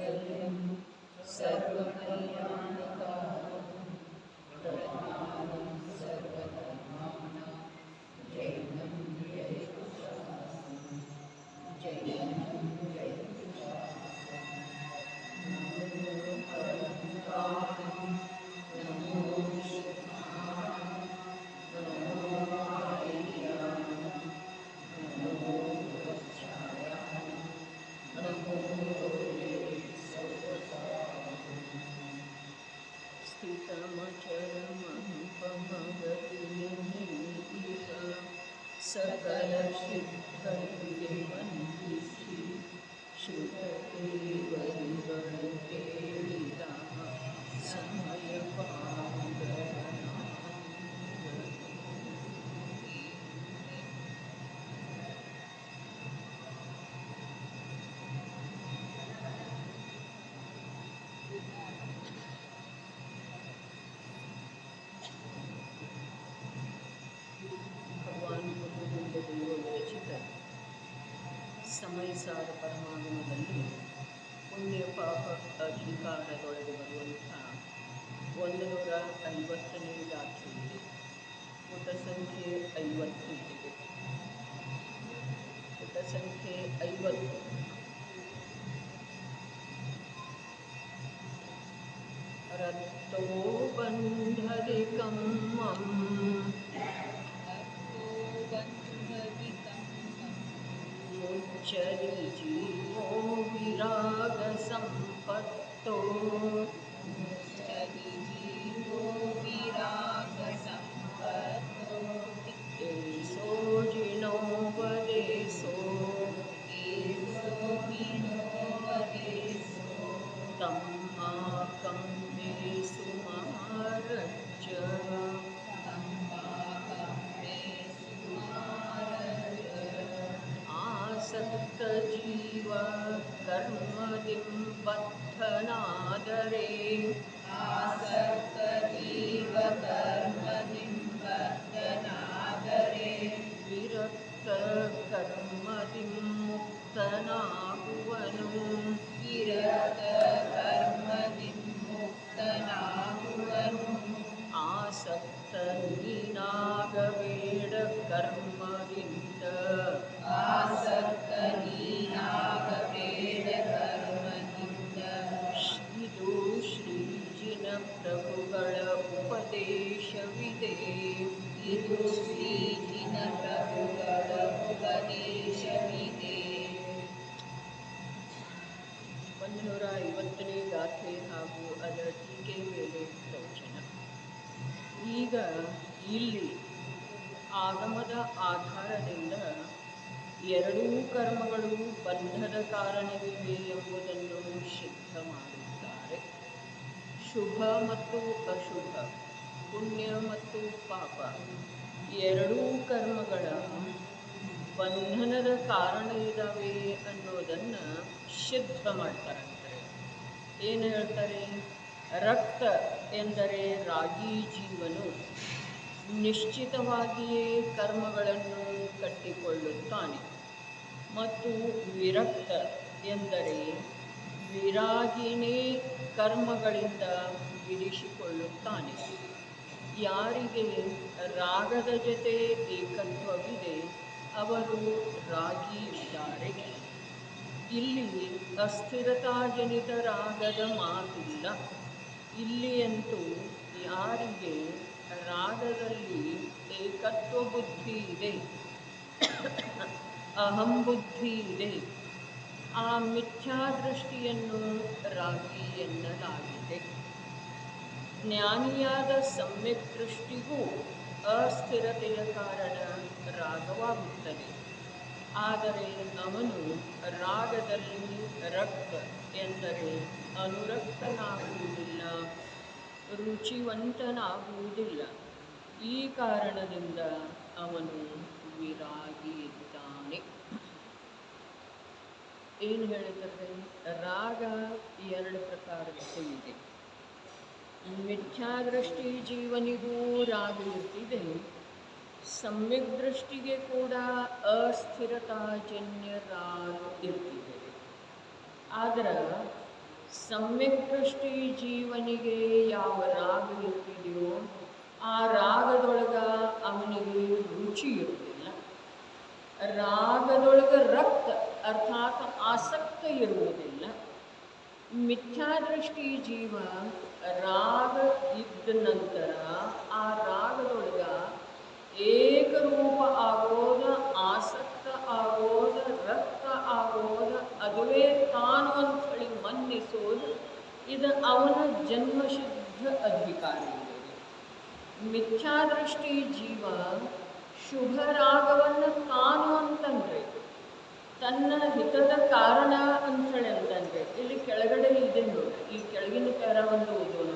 वैकल्यं सर्वकल्याणकारकं प्रज्ञानं सर्वधर्माणां जैनं जयतुषासनं जैनं जयतुषासनं नमो परमपितामहं नमो शिवाय नमो आर्याय नमो वत्साय नमो स्थितमचरमनुपमगतिनिधिः सकलसिद्धैर्वन्दिः श्रुतदेवरुगणकेलिता भगवान बुद्धದಿಂದ ದೇವ ವಿರಚಿತ ಸಮಯ ಸಾರ ಪರಮಾಗಮದಲ್ಲಿ ಪುಣ್ಯ ಪಾಪ ಅಧಿಕಾರದೊಳಗೆ ಬರುವಂಥ 150ನೇ ಗಾಥೆ ಇದೆ. ಪುಟ ಸಂಖ್ಯೆ 50 ಇದೆ. ಪುಟ ಸಂಖ್ಯೆ 50. ರತ್ತೋ ಬಂಧದಿಕಂ ಮಂ ಮುಚ್ಚರಿ ಜೀವೋ ವಿರಾಗ ಸಂಪತ್ತೋ ಏಸೋ ಜಿಣೋ ವದೇಸೋ ತಮ್ಮ ಕಂಬೆ ಸುಮಾರಜ್ಜ ಆಸಕ್ತ ಜೀವ ಕರ್ಮದಿಂ ಬದ್ಧನಾದರೆ ವಿರಕ್ತ ಕರ್ಮದಿಂ ಮುಕ್ತನಾಗುವನು. ಆಸಕ್ತ ನೀನಾಗಬೇಡ ಕರ್ಮದಿಂದ ಇದು ಶ್ರೀಜಿನ ಪ್ರಭುಗಳ ಉಪದೇಶವಿದೆ. 150ನೇ ಗಾಥೆ ಹಾಗೂ ಅದರ ಟೀಕೆ ಮೇಲೆ ಪ್ರವಚನ. ಈಗ ಇಲ್ಲಿ ಆಗಮದ ಆಧಾರದಿಂದ ಎರಡೂ ಕರ್ಮಗಳು ಬಂಧದ ಕಾರಣವಿವೆ ಎಂಬುದನ್ನು ಸಿದ್ಧ ಮಾಡುತ್ತಾರೆ. ಶುಭ ಮತ್ತು ಅಶುಭ, ಪುಣ್ಯ ಮತ್ತು ಪಾಪ ಎರಡೂ ಕರ್ಮಗಳ ಬಂಧನದ ಕಾರಣ ಇದ್ದಾವೆ ಅನ್ನೋದನ್ನು ಸಿದ್ಧ ಮಾಡ್ತಾರಂತಾರೆ. ಏನು ಹೇಳ್ತಾರೆ? ರಕ್ತ ಎಂದರೆ ರಾಗಿ ಜೀವನು ನಿಶ್ಚಿತವಾಗಿಯೇ ಕರ್ಮಗಳನ್ನು ಕಟ್ಟಿಕೊಳ್ಳುತ್ತಾನೆ ಮತ್ತು ವಿರಕ್ತ ಎಂದರೆ ವಿರಾಗಿನೇ ಕರ್ಮಗಳಿಂದ ಬಿಡಿಸಿಕೊಳ್ಳುತ್ತಾನೆ. ಯಾರಿಗೆ ರಾಗದ ಜೊತೆ ಏಕತ್ವವಿದೆ ಅವರು ರಾಗಿ ಇದ್ದಾರೆ. ಇಲ್ಲಿ ಅಸ್ಥಿರತಾಜನಿತ ರಾಗದ ಮಾತಿಲ್ಲ. ಇಲ್ಲಿಯಂತೂ ಯಾರಿಗೆ ರಾಗದಲ್ಲಿ ಏಕತ್ವ ಬುದ್ಧಿ ಇದೆ, ಅಹಂ ಬುದ್ಧಿ ಇದೆ, ಆ ಮಿಥ್ಯಾದೃಷ್ಟಿಯನ್ನು ರಾಗಿ ಎನ್ನಲಾಗಿದೆ. ಜ್ಞಾನಿಯಾದ ಸಮ್ಯಕ್ ದೃಷ್ಟಿಗೂ ಅಸ್ಥಿರತೆಯ ಕಾರಣ ರಾಗವಾಗುತ್ತದೆ. ಆದರೆ ಅವನು ರಾಗದಲ್ಲಿ ರಕ್ತ ಎಂದರೆ ಅನುರಕ್ತನಾಗುವುದಿಲ್ಲ, ರುಚಿವಂತನಾಗುವುದಿಲ್ಲ. ಈ ಕಾರಣದಿಂದ ಅವನು ವಿರಾಗಿ ಇದ್ದಾನೆ. ಏನು ಹೇಳಿದರೆ ರಾಗ ಎರಡು ಪ್ರಕಾರದ್ದು ಇದೆ. ಮಿಥ್ಯಾದೃಷ್ಟಿ ಜೀವನಿಗೂ ರಾಗ ಇರ್ತಿದೆ, ಸಮ್ಯಕ್ ದೃಷ್ಟಿಗೆ ಕೂಡ ಅಸ್ಥಿರತಾಜನ್ಯ ರಾಗ ಇರ್ತಿದೆ. ಆದರೆ ಸಮ್ಯಕ್ ದೃಷ್ಟಿ ಜೀವನಿಗೆ ಯಾವ ರಾಗ ಇರ್ತಿದೆಯೋ ಆ ರಾಗದೊಳಗ ಅವನಿಗೆ ರುಚಿ ಇರುವುದಿಲ್ಲ. ರಾಗದೊಳಗ ರಕ್ತ ಅರ್ಥಾತ್ ಆಸಕ್ತ ಇರುವುದಿಲ್ಲ. ಮಿಥ್ಯಾದೃಷ್ಟಿ ಜೀವ ರಾಗ ಇದ್ದ ನಂತರ ಆ ರಾಗದೊಳಗ ಏಕರೂಪ ಆಗೋದ, ಆಸಕ್ತ ಆಗೋದ, ರಕ್ತ ಆಗೋದ, ಅದುವೇ ತಾನು ಅಂಥೇಳಿ ಮನ್ನಿಸೋದು, ಇದು ಅವನ ಜನ್ಮಸಿದ್ಧ ಅಧಿಕಾರ ಇದೆ. ಮಿಥ್ಯಾದೃಷ್ಟಿ ಜೀವ ಶುಭ ರಾಗವನ್ನು ತಾನು ಅಂತಂದ್ರೆ ತನ್ನ ಹಿತದ ಕಾರಣ ಅಂಥೇಳಿ ಅಂತಂದ್ರೆ ಇಲ್ಲಿ ಕೆಳಗಡೆ ಇದೆ ನೋಡಿ, ಈ ಕೆಳಗಿನ ಪ್ಯಾರವನ್ನು ಓದೋಣ.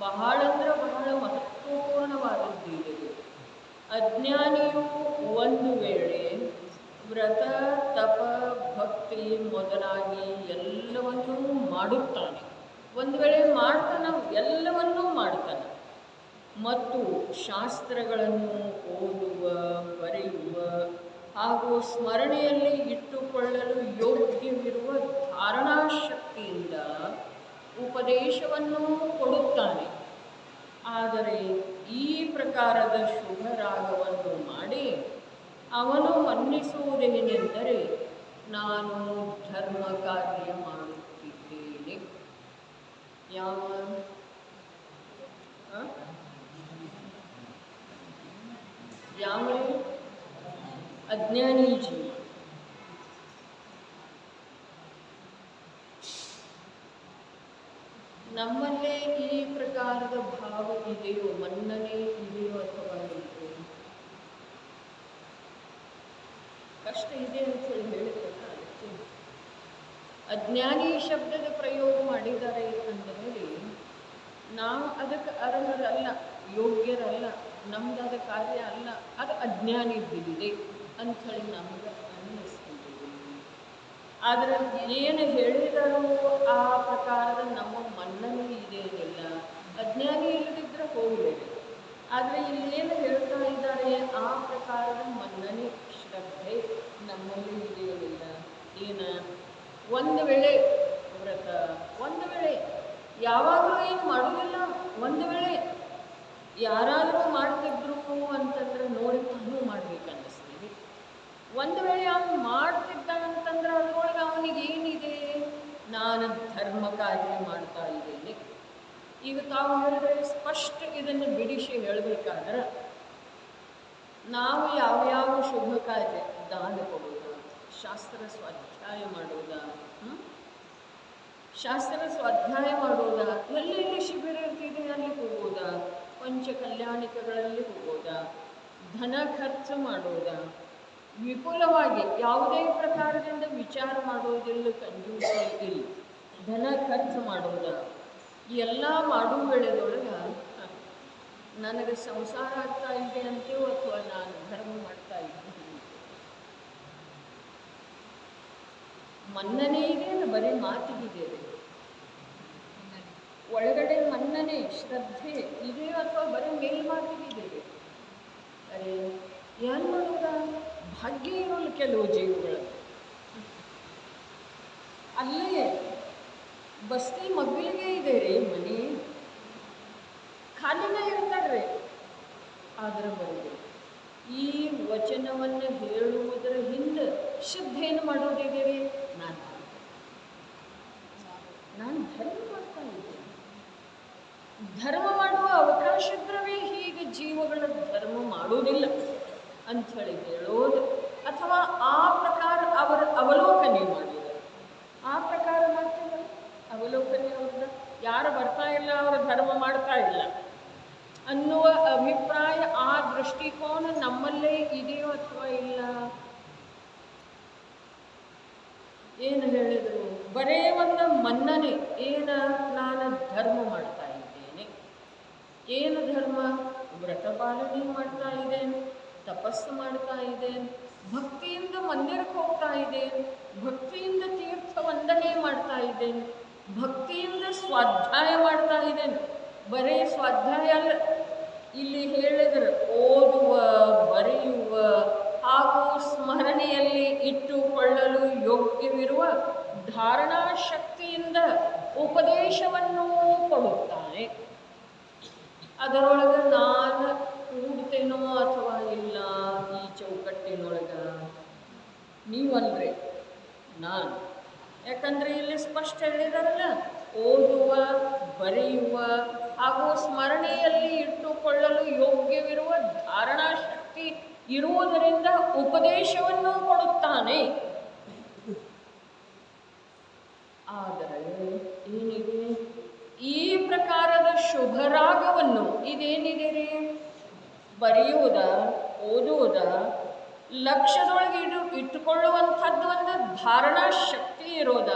ಬಹಳ ಅಂದ್ರೆ ಬಹಳ ಮಹತ್ವಪೂರ್ಣವಾದದ್ದು ಇದೆ. ಅಜ್ಞಾನಿಯು ಒಂದು ವೇಳೆ ವ್ರತ, ತಪ, ಭಕ್ತಿ ಮೊದಲಾಗಿ ಎಲ್ಲವನ್ನೂ ಮಾಡುತ್ತಾನೆ. ಒಂದು ವೇಳೆ ಮಾಡ್ತಾನೆ, ಎಲ್ಲವನ್ನೂ ಮಾಡ್ತಾನೆ. ಮತ್ತು ಶಾಸ್ತ್ರಗಳನ್ನು ಓದುವ, ಬರೆಯುವ ಹಾಗೂ ಸ್ಮರಣೆಯಲ್ಲಿ ಇಟ್ಟುಕೊಳ್ಳಲು ಯೋಗ್ಯವಿರುವ ಧಾರಣಾಶಕ್ತಿಯಿಂದ ಉಪದೇಶವನ್ನು ಕೊಡುತ್ತಾನೆ. ಆದರೆ ಈ ಪ್ರಕಾರದ ಶುಭ ರಾಗವನ್ನು ಮಾಡಿ ಅವನು ಮನ್ನಿಸುವುದೇನೆಂದರೆ, ನಾನು ಧರ್ಮ ಕಾರ್ಯ ಮಾಡುತ್ತಿದ್ದೇನೆ. ಯಾವ ಅಜ್ಞಾನಿ ಜೀವ. ನಮ್ಮಲ್ಲೇ ಈ ಪ್ರಕಾರದ ಭಾವ ಇದೆಯೋ, ಮನ್ನಣೆ ಇದೆಯೋ ಅಥವಾ ಇಲ್ಲವೋ? ಕಷ್ಟ ಇದೆ ಅಂತ ಹೇಳಿ ಹೇಳಿದ್ರಲ್ಲ, ಅದಕ್ಕೆ ಅಜ್ಞಾನಿ ಶಬ್ದದ ಪ್ರಯೋಗ ಮಾಡಿದ್ದಾರೆ ಅಂದರೆ ನಾವು ಅದಕ್ಕೆ ಅರ್ಹರಲ್ಲ, ಯೋಗ್ಯರಲ್ಲ, ನಮ್ದಾದ ಕಾರ್ಯ ಅಲ್ಲ, ಅದು ಅಜ್ಞಾನಿ ಬಿದ್ದಿದೆ ಅಂಥೇಳಿ ನಮ್ಗೆ ಅನ್ನಿಸ್ತಿದ್ದೀವಿ. ಆದರೆ ಏನು ಹೇಳಿದರೂ ಆ ಪ್ರಕಾರದ ನಮ್ಮ ಮನ್ನಣೆ ಇದೇನಿಲ್ಲ. ಅಜ್ಞಾನಿ ಇಲ್ಲದಿದ್ದರೆ ಹೋಗಬೇಕು. ಆದರೆ ಇಲ್ಲೇನು ಹೇಳ್ತಾ ಇದ್ದಾರೆ, ಆ ಪ್ರಕಾರದ ಮನ್ನಣೆ, ಶ್ರದ್ಧೆ ನಮ್ಮಲ್ಲಿ ಇದೆಯಲ್ಲ. ಏನು ಒಂದು ವೇಳೆ ವ್ರತ, ಒಂದು ವೇಳೆ ಯಾವಾಗಲೂ ಏನು ಮಾಡೋದಿಲ್ಲ, ಒಂದು ವೇಳೆ ಯಾರಾದರೂ ಮಾಡ್ತಿದ್ರು ಅಂತಂದ್ರೆ ನೋಡಿ ತಾನು ಮಾಡ್ಬೇಕನ್ನಿಸ್ತೀವಿ. ಒಂದು ವೇಳೆ ಅವನು ಮಾಡ್ತಿದ್ದಾನಂತಂದ್ರೆ ಅದರೊಳಗೆ ಅವನಿಗೆ ಏನಿದೆ, ನಾನು ಧರ್ಮ ಕಾರ್ಯ ಮಾಡ್ತಾ ಇದ್ದೇನೆ. ಈಗ ತಾವು ಹೇಳಿದ್ರೆ ಸ್ಪಷ್ಟ ಇದನ್ನು ಬಿಡಿಸಿ ಹೇಳಬೇಕಾದ್ರೆ, ನಾವು ಯಾವ್ಯಾವ ಶುಭ ಕಾರ್ಯ, ದಾನ ಕೊಡೋದ, ಶಾಸ್ತ್ರ ಸ್ವಾಧ್ಯಾಯ ಮಾಡೋದ, ಶಾಸ್ತ್ರ ಸ್ವಾಧ್ಯಾಯ ಮಾಡೋದ, ಎಲ್ಲೆಲ್ಲಿ ಶಿಬಿರ ಇರ್ತಿದೆ ಅಲ್ಲಿ ಹೋಗೋದ, ಪಂಚ ಕಲ್ಯಾಣಿಕಗಳಲ್ಲಿ ಹೋಗೋದ, ಧನ ಖರ್ಚು ಮಾಡೋದ, ವಿಪುಲವಾಗಿ ಯಾವುದೇ ಪ್ರಕಾರದಿಂದ ವಿಚಾರ ಮಾಡೋದಿಲ್ಲ, ಕಂಜೂಸಿ ಇಲ್ಲ, ಧನ ಖರ್ಚು ಮಾಡೋದ, ಎಲ್ಲ ಮಾಡುವ ವೇಳೆದೊಳಗೆ ನನಗೆ ಸಂಸಾರ ಆಗ್ತಾ ಇದೆ ಅಂತೇವೋ ಅಥವಾ ನಾನು ಧರ್ಮ ಮಾಡ್ತಾ ಇದ್ದೀನಿ. ಮನ್ನಣೆ ಇದೆ, ಬರೀ ಮಾತಿಗಿದೆ, ಒಳಗಡೆ ಮನ್ನಣೆ ಶ್ರದ್ಧೆ ಇದೆ ಅಥವಾ ಬರೀ ಮೇಲ್ಮಾತಿಗಿದೆ? ಅರೆ ಏನು ಮಾಡೋದ? ಭಾಗ್ಯ ಇರೋಲ್ಲ ಕೆಲವು ಜೀವಗಳು. ಅಲ್ಲೇ ಬಸ್ತಿ ಮಗ್ಗಲಿಗೆ ಇದೆ ರೀ ಮನೆ, ಖಾಲಿನೇ ಇರ್ತಾರ್ರಿ. ಆದ್ರೆ ಬರೋದು ಈ ವಚನವನ್ನು ಹೇಳುವುದರ ಹಿಂದೆ ಶ್ರದ್ಧೆಯನ್ನು ಮಾಡೋದಿದೆ ರೀ. ನಾನು ಧರ್ಮ ಮಾಡ್ತಾ ಇದ್ದೇನೆ. ಧರ್ಮ ಮಾಡುವ ಅವಕಾಶ ಇದ್ರವೇ ಹೀಗೆ ಜೀವಗಳ ಧರ್ಮ ಮಾಡೋದಿಲ್ಲ ಅಂಥೇಳಿ ಹೇಳೋದು, ಅಥವಾ ಆ ಪ್ರಕಾರ ಅವರ ಅವಲೋಕನೆ ಮಾಡೋದು. ಆ ಪ್ರಕಾರ ಮಾಡ್ತೀವಿ, ಅವಲೋಕನೆ ಅವ್ರದ್ದು ಯಾರು ಬರ್ತಾ ಇಲ್ಲ ಅವರು ಧರ್ಮ ಮಾಡ್ತಾ ಇಲ್ಲ ಅನ್ನುವ ಅಭಿಪ್ರಾಯ, ಆ ದೃಷ್ಟಿಕೋನ ನಮ್ಮಲ್ಲೇ ಇದೆಯೋ ಅಥವಾ ಇಲ್ಲ? ಏನು ಹೇಳಿದರು? ಬರೇ ಒಂದು ಮನ್ನಣೆ, ನಾನು ಧರ್ಮ ಮಾಡ್ತಾ ಇದ್ದೇನೆ. ಏನು ಧರ್ಮ? ವ್ರತ ಪಾಲನೆ ಮಾಡ್ತಾ ಇದ್ದೇನೆ, ತಪಸ್ಸು ಮಾಡ್ತಾ ಇದ್ದೇನೆ, ಭಕ್ತಿಯಿಂದ ಮಂದಿರಕ್ಕೆ ಹೋಗ್ತಾ ಇದ್ದೇನೆ, ಭಕ್ತಿಯಿಂದ ತೀರ್ಥ ವಂದನೆ ಮಾಡ್ತಾ ಇದ್ದೇನೆ, ಭಕ್ತಿಯಿಂದ ಸ್ವಾಧ್ಯಾಯ ಮಾಡ್ತಾ ಇದ್ದೇನೆ. ಬರೀ ಸ್ವಾಧ್ಯಾಯ ಅಲ್ಲ, ಇಲ್ಲಿ ಹೇಳಿದರೆ ಓದುವ, ಬರೆಯುವ ಹಾಗೂ ಸ್ಮರಣೆಯಲ್ಲಿ ಇಟ್ಟುಕೊಳ್ಳಲು ಯೋಗ್ಯವಿರುವ ಧಾರಣಾ ಶಕ್ತಿಯಿಂದ ಉಪದೇಶವನ್ನು ಕೊಡುತ್ತಾನೆ. ಅದರೊಳಗೆ ನಾನು ಕೂಡ್ತೇನೋ ಅಥವಾ ಇಲ್ಲ ಈ ಚೌಕಟ್ಟಿನೊಳಗೆ ನೀವಲ್ರಿ, ನಾನು. ಯಾಕಂದರೆ ಇಲ್ಲಿ ಸ್ಪಷ್ಟ ಹೇಳಿದಾರಲ್ಲ, ಓದುವ, ಬರೆಯುವ ಹಾಗೂ ಸ್ಮರಣೆಯಲ್ಲಿ ಇಟ್ಟುಕೊಳ್ಳಲು ಯೋಗ್ಯವಿರುವ ಧಾರಣಾ ಶಕ್ತಿ ಇರುವುದರಿಂದ ಉಪದೇಶವನ್ನು ಕೊಡುತ್ತಾನೆ. ಆದರೆ ಏನಿದೆ, ಈ ಪ್ರಕಾರದ ಶುಭರಾಗವನ್ನು ಇದೇನಿದೆ ರೀ, ಬರೆಯುವುದ, ಓದುವುದ, ಲಕ್ಷ್ಯದೊಳಗೆ ಇಟ್ಟುಕೊಳ್ಳುವಂಥದ್ದು ಒಂದು ಧಾರಣಾ ಶಕ್ತಿ ಇರೋದ,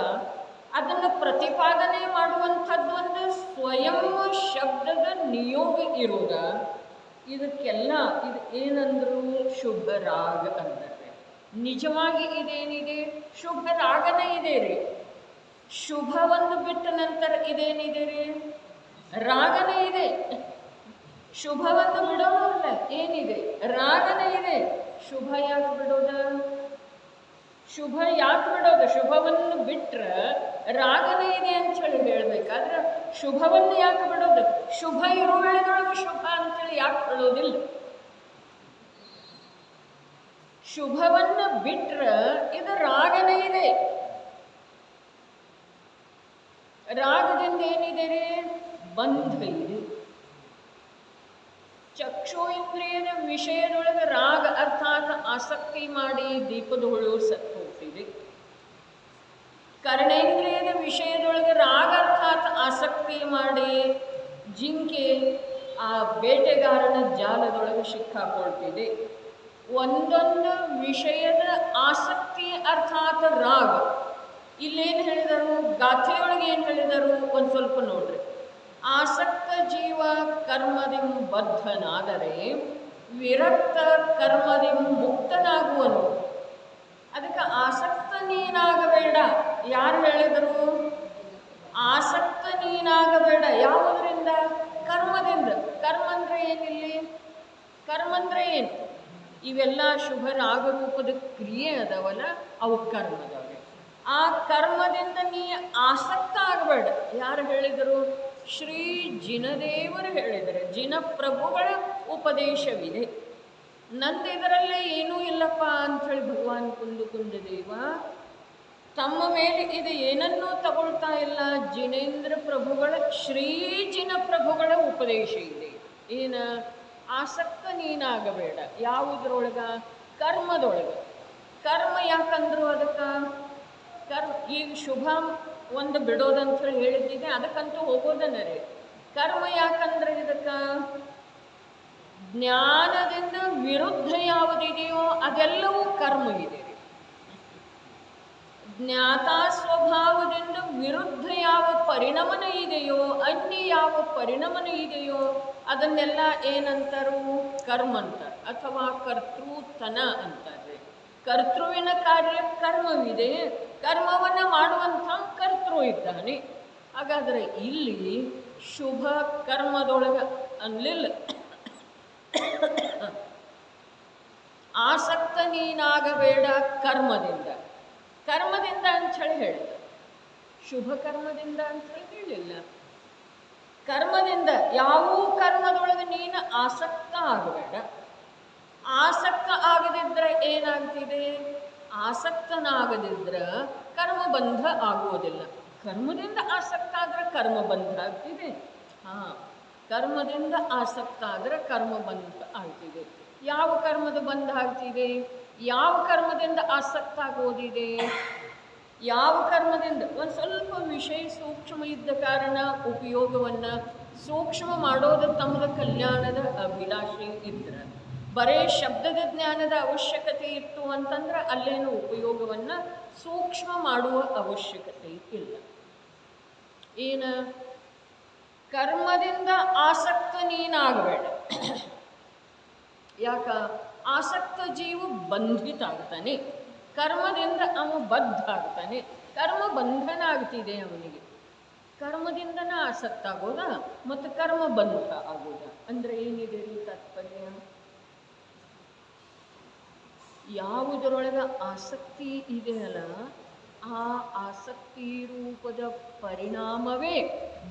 ಅದನ್ನು ಪ್ರತಿಪಾದನೆ ಮಾಡುವಂಥದ್ದು ಒಂದು ಸ್ವಯಂ ಶಬ್ದದ ನಿಯೋಗ ಇರೋದ, ಇದಕ್ಕೆಲ್ಲ ಇದು ಏನಂದ್ರು ಶುಭರಾಗ ಅಂದರೆ. ನಿಜವಾಗಿ ಇದೇನಿದೆ, ಶುಭರಾಗನೇ ಇದೆ ರೀ. ಶುಭ ಒಂದು ಬಿಟ್ಟ ನಂತರ ಇದೇನಿದೆ ರೀ, ರಾಗನೇ ಇದೆ. ಶುಭವನ್ನು ಬಿಡೋದಲ್ಲ, ಏನಿದೆ, ರಾಗನೇ ಇದೆ. ಶುಭ ಯಾಕೆ ಬಿಡೋದ? ಶುಭ ಯಾಕೆ ಬಿಡೋದು? ಶುಭವನ್ನು ಬಿಟ್ರೆ ರಾಗನೇ ಇದೆ ಅಂತ ಹೇಳಿ ಹೇಳ್ಬೇಕಾದ್ರೆ ಶುಭವನ್ನು ಯಾಕೆ ಬಿಡೋದು? ಶುಭ ಇರುವುದರೊಳಗೆ ಶುಭ ಅಂತೇಳಿ ಯಾಕೆ ಹೇಳೋದಿಲ್ಲ? ಶುಭವನ್ನು ಬಿಟ್ರೆ ಇದು ರಾಗನೇ ಇದೆ. ರಾಗದಿಂದ ಏನಿದೆ ರೀ, ಬಂಧ ಇದೆ. ಚಕ್ಷು ಇಂದ್ರಿಯದ ವಿಷಯದೊಳಗೆ ರಾಗ ಅರ್ಥಾತ್ ಆಸಕ್ತಿ ಮಾಡಿ ದೀಪದೊಳು ಸತ್ತು ಹೋಗ್ತಿದೆ. ಕರ್ಣೇಂದ್ರಿಯದ ವಿಷಯದೊಳಗೆ ರಾಗ ಅರ್ಥಾತ್ ಆಸಕ್ತಿ ಮಾಡಿ ಜಿಂಕೆ ಆ ಬೇಟೆಗಾರನ ಜಾಲದೊಳಗೆ ಸಿಕ್ಕಾಕೊಳ್ತಿದೆ. ಒಂದೊಂದು ವಿಷಯದ ಆಸಕ್ತಿ ಅರ್ಥಾತ್ ರಾಗ. ಇಲ್ಲೇನು ಹೇಳಿದರು, ಗಾಥೆಯೊಳಗೆ ಏನು ಹೇಳಿದರು ಒಂದು ಸ್ವಲ್ಪ ನೋಡ್ರಿ. ಆಸಕ್ತ ಜೀವ ಕರ್ಮದಿಂ ಬದ್ಧನಾದರೆ ವಿರಕ್ತ ಕರ್ಮದಿಂ ಮುಕ್ತನಾಗುವನು. ಅದಕ್ಕೆ ಆಸಕ್ತ ನೀನಾಗಬೇಡ. ಯಾರು ಹೇಳಿದರು? ಆಸಕ್ತ ನೀನಾಗಬೇಡ. ಯಾವುದರಿಂದ? ಕರ್ಮದಿಂದ. ಕರ್ಮ ಅಂದರೆ ಏನಿಲ್ಲಿ? ಕರ್ಮ ಅಂದರೆ ಏನು? ಇವೆಲ್ಲ ಶುಭ ರಾಗರೂಪದ ಕ್ರಿಯೆ ಅದಾವಲ್ಲ, ಅವು ಕರ್ಮದವೆ. ಆ ಕರ್ಮದಿಂದ ನೀ ಆಸಕ್ತ ಆಗಬೇಡ. ಯಾರು ಹೇಳಿದರು? ಶ್ರೀ ಜಿನದೇವರು ಹೇಳಿದರೆ. ಜಿನಪ್ರಭುಗಳ ಉಪದೇಶವಿದೆ. ನಂದು ಇದರಲ್ಲೇ ಏನೂ ಇಲ್ಲಪ್ಪ ಅಂಥೇಳಿ ಭಗವಾನ್ ಕುಂದದೇವ ತಮ್ಮ ಮೇಲೆ ಇದು ಏನನ್ನೂ ತಗೊಳ್ತಾ ಇಲ್ಲ. ಜಿನೇಂದ್ರ ಪ್ರಭುಗಳ, ಶ್ರೀ ಜಿನ ಪ್ರಭುಗಳ ಉಪದೇಶ ಇದೆ. ಏನು? ಆಸಕ್ತ ನೀನಾಗಬೇಡ. ಯಾವುದ್ರೊಳಗ? ಕರ್ಮದೊಳಗೆ. ಕರ್ಮ ಯಾಕಂದ್ರು ಅದಕ್ಕೆ? ಈಗ ಶುಭ ಒಂದು ಬಿಡೋದಂತ ಹೇಳಿ ಹೇಳಿದ್ದಿದೆ, ಅದಕ್ಕಂತೂ ಹೋಗೋದನ್ನ ರೀ. ಕರ್ಮ ಯಾಕಂದ್ರೆ ಇದಕ್ಕೆ ಜ್ಞಾನದಿಂದ ವಿರುದ್ಧ ಯಾವುದಿದೆಯೋ ಅದೆಲ್ಲವೂ ಕರ್ಮ ಇದೆ ರೀ. ಜ್ಞಾತಾ ಸ್ವಭಾವದಿಂದ ವಿರುದ್ಧ ಯಾವ ಪರಿಣಮನ ಇದೆಯೋ, ಅನ್ಯ ಯಾವ ಪರಿಣಮನ ಇದೆಯೋ ಅದನ್ನೆಲ್ಲ ಏನಂತಾರು? ಕರ್ಮ ಅಂತಾರೆ, ಅಥವಾ ಕರ್ತೃತನ ಅಂತಾರೆ. ಕರ್ತೃವಿನ ಕಾರ್ಯ ಕರ್ಮವಿದೆ, ಕರ್ಮವನ್ನು ಮಾಡುವಂಥ ಕರ್ತೃ ಇದ್ದಾನೆ. ಹಾಗಾದರೆ ಇಲ್ಲಿ ಶುಭ ಕರ್ಮದೊಳಗೆ ಅನ್ಲಿಲ್ಲ. ಆಸಕ್ತ ನೀನಾಗಬೇಡ ಕರ್ಮದಿಂದ. ಕರ್ಮದಿಂದ ಅಂಥೇಳಿ ಹೇಳಿದ, ಶುಭ ಕರ್ಮದಿಂದ ಅಂಥೇಳಿ ಹೇಳಿಲ್ಲ. ಕರ್ಮದಿಂದ, ಯಾವ ಕರ್ಮದೊಳಗೆ ನೀನು ಆಸಕ್ತ ಆಗಬೇಡ. ಆಸಕ್ತ ಆಗದಿದ್ದರೆ ಏನಾಗ್ತಿದೆ? ಆಸಕ್ತನಾಗದಿದ್ರೆ ಕರ್ಮಬಂಧ ಆಗುವುದಿಲ್ಲ. ಕರ್ಮದಿಂದ ಆಸಕ್ತ ಆದರೆ ಕರ್ಮಬಂಧ ಆಗ್ತಿದೆ. ಕರ್ಮದಿಂದ ಆಸಕ್ತ ಆದರೆ ಕರ್ಮಬಂಧ ಆಗ್ತಿದೆ. ಯಾವ ಕರ್ಮದ ಬಂಧ ಆಗ್ತಿದೆ? ಯಾವ ಕರ್ಮದಿಂದ ಆಸಕ್ತ ಆಗೋದಿದೆ? ಯಾವ ಕರ್ಮದಿಂದ? ಒಂದು ಸ್ವಲ್ಪ ವಿಷಯ ಸೂಕ್ಷ್ಮ ಇದ್ದ ಕಾರಣ ಉಪಯೋಗವನ್ನು ಸೂಕ್ಷ್ಮ ಮಾಡೋದು ತಮ್ಮದ ಕಲ್ಯಾಣದ ಅಭಿಲಾಷೆ ಇದ್ರೆ, ಬರೇ ಶಬ್ದದ ಜ್ಞಾನದ ಅವಶ್ಯಕತೆ ಇತ್ತು ಅಂತಂದ್ರೆ ಅಲ್ಲೇನು ಉಪಯೋಗವನ್ನು ಸೂಕ್ಷ್ಮ ಮಾಡುವ ಅವಶ್ಯಕತೆ ಇಲ್ಲ. ಏನು? ಕರ್ಮದಿಂದ ಆಸಕ್ತ ನೀನಾಗಬೇಡ. ಯಾಕ? ಆಸಕ್ತ ಜೀವ ಬಂಧಿತ ಆಗ್ತಾನೆ, ಕರ್ಮದಿಂದ ಅವ ಬದ್ಧ ಆಗ್ತಾನೆ. ಕರ್ಮ ಬಂಧನ ಆಗ್ತಿದೆ ಅವನಿಗೆ. ಕರ್ಮದಿಂದನ ಆಸಕ್ತ ಆಗೋದ ಮತ್ತು ಕರ್ಮ ಬಂಧ ಆಗೋದ ಅಂದರೆ ಏನಿದೆ ರೀ ತಾತ್ಪರ್ಯ? ಯಾವುದರೊಳಗೆ ಆಸಕ್ತಿ ಇದೆಯಲ್ಲ ಆ ಆಸಕ್ತಿ ರೂಪದ ಪರಿಣಾಮವೇ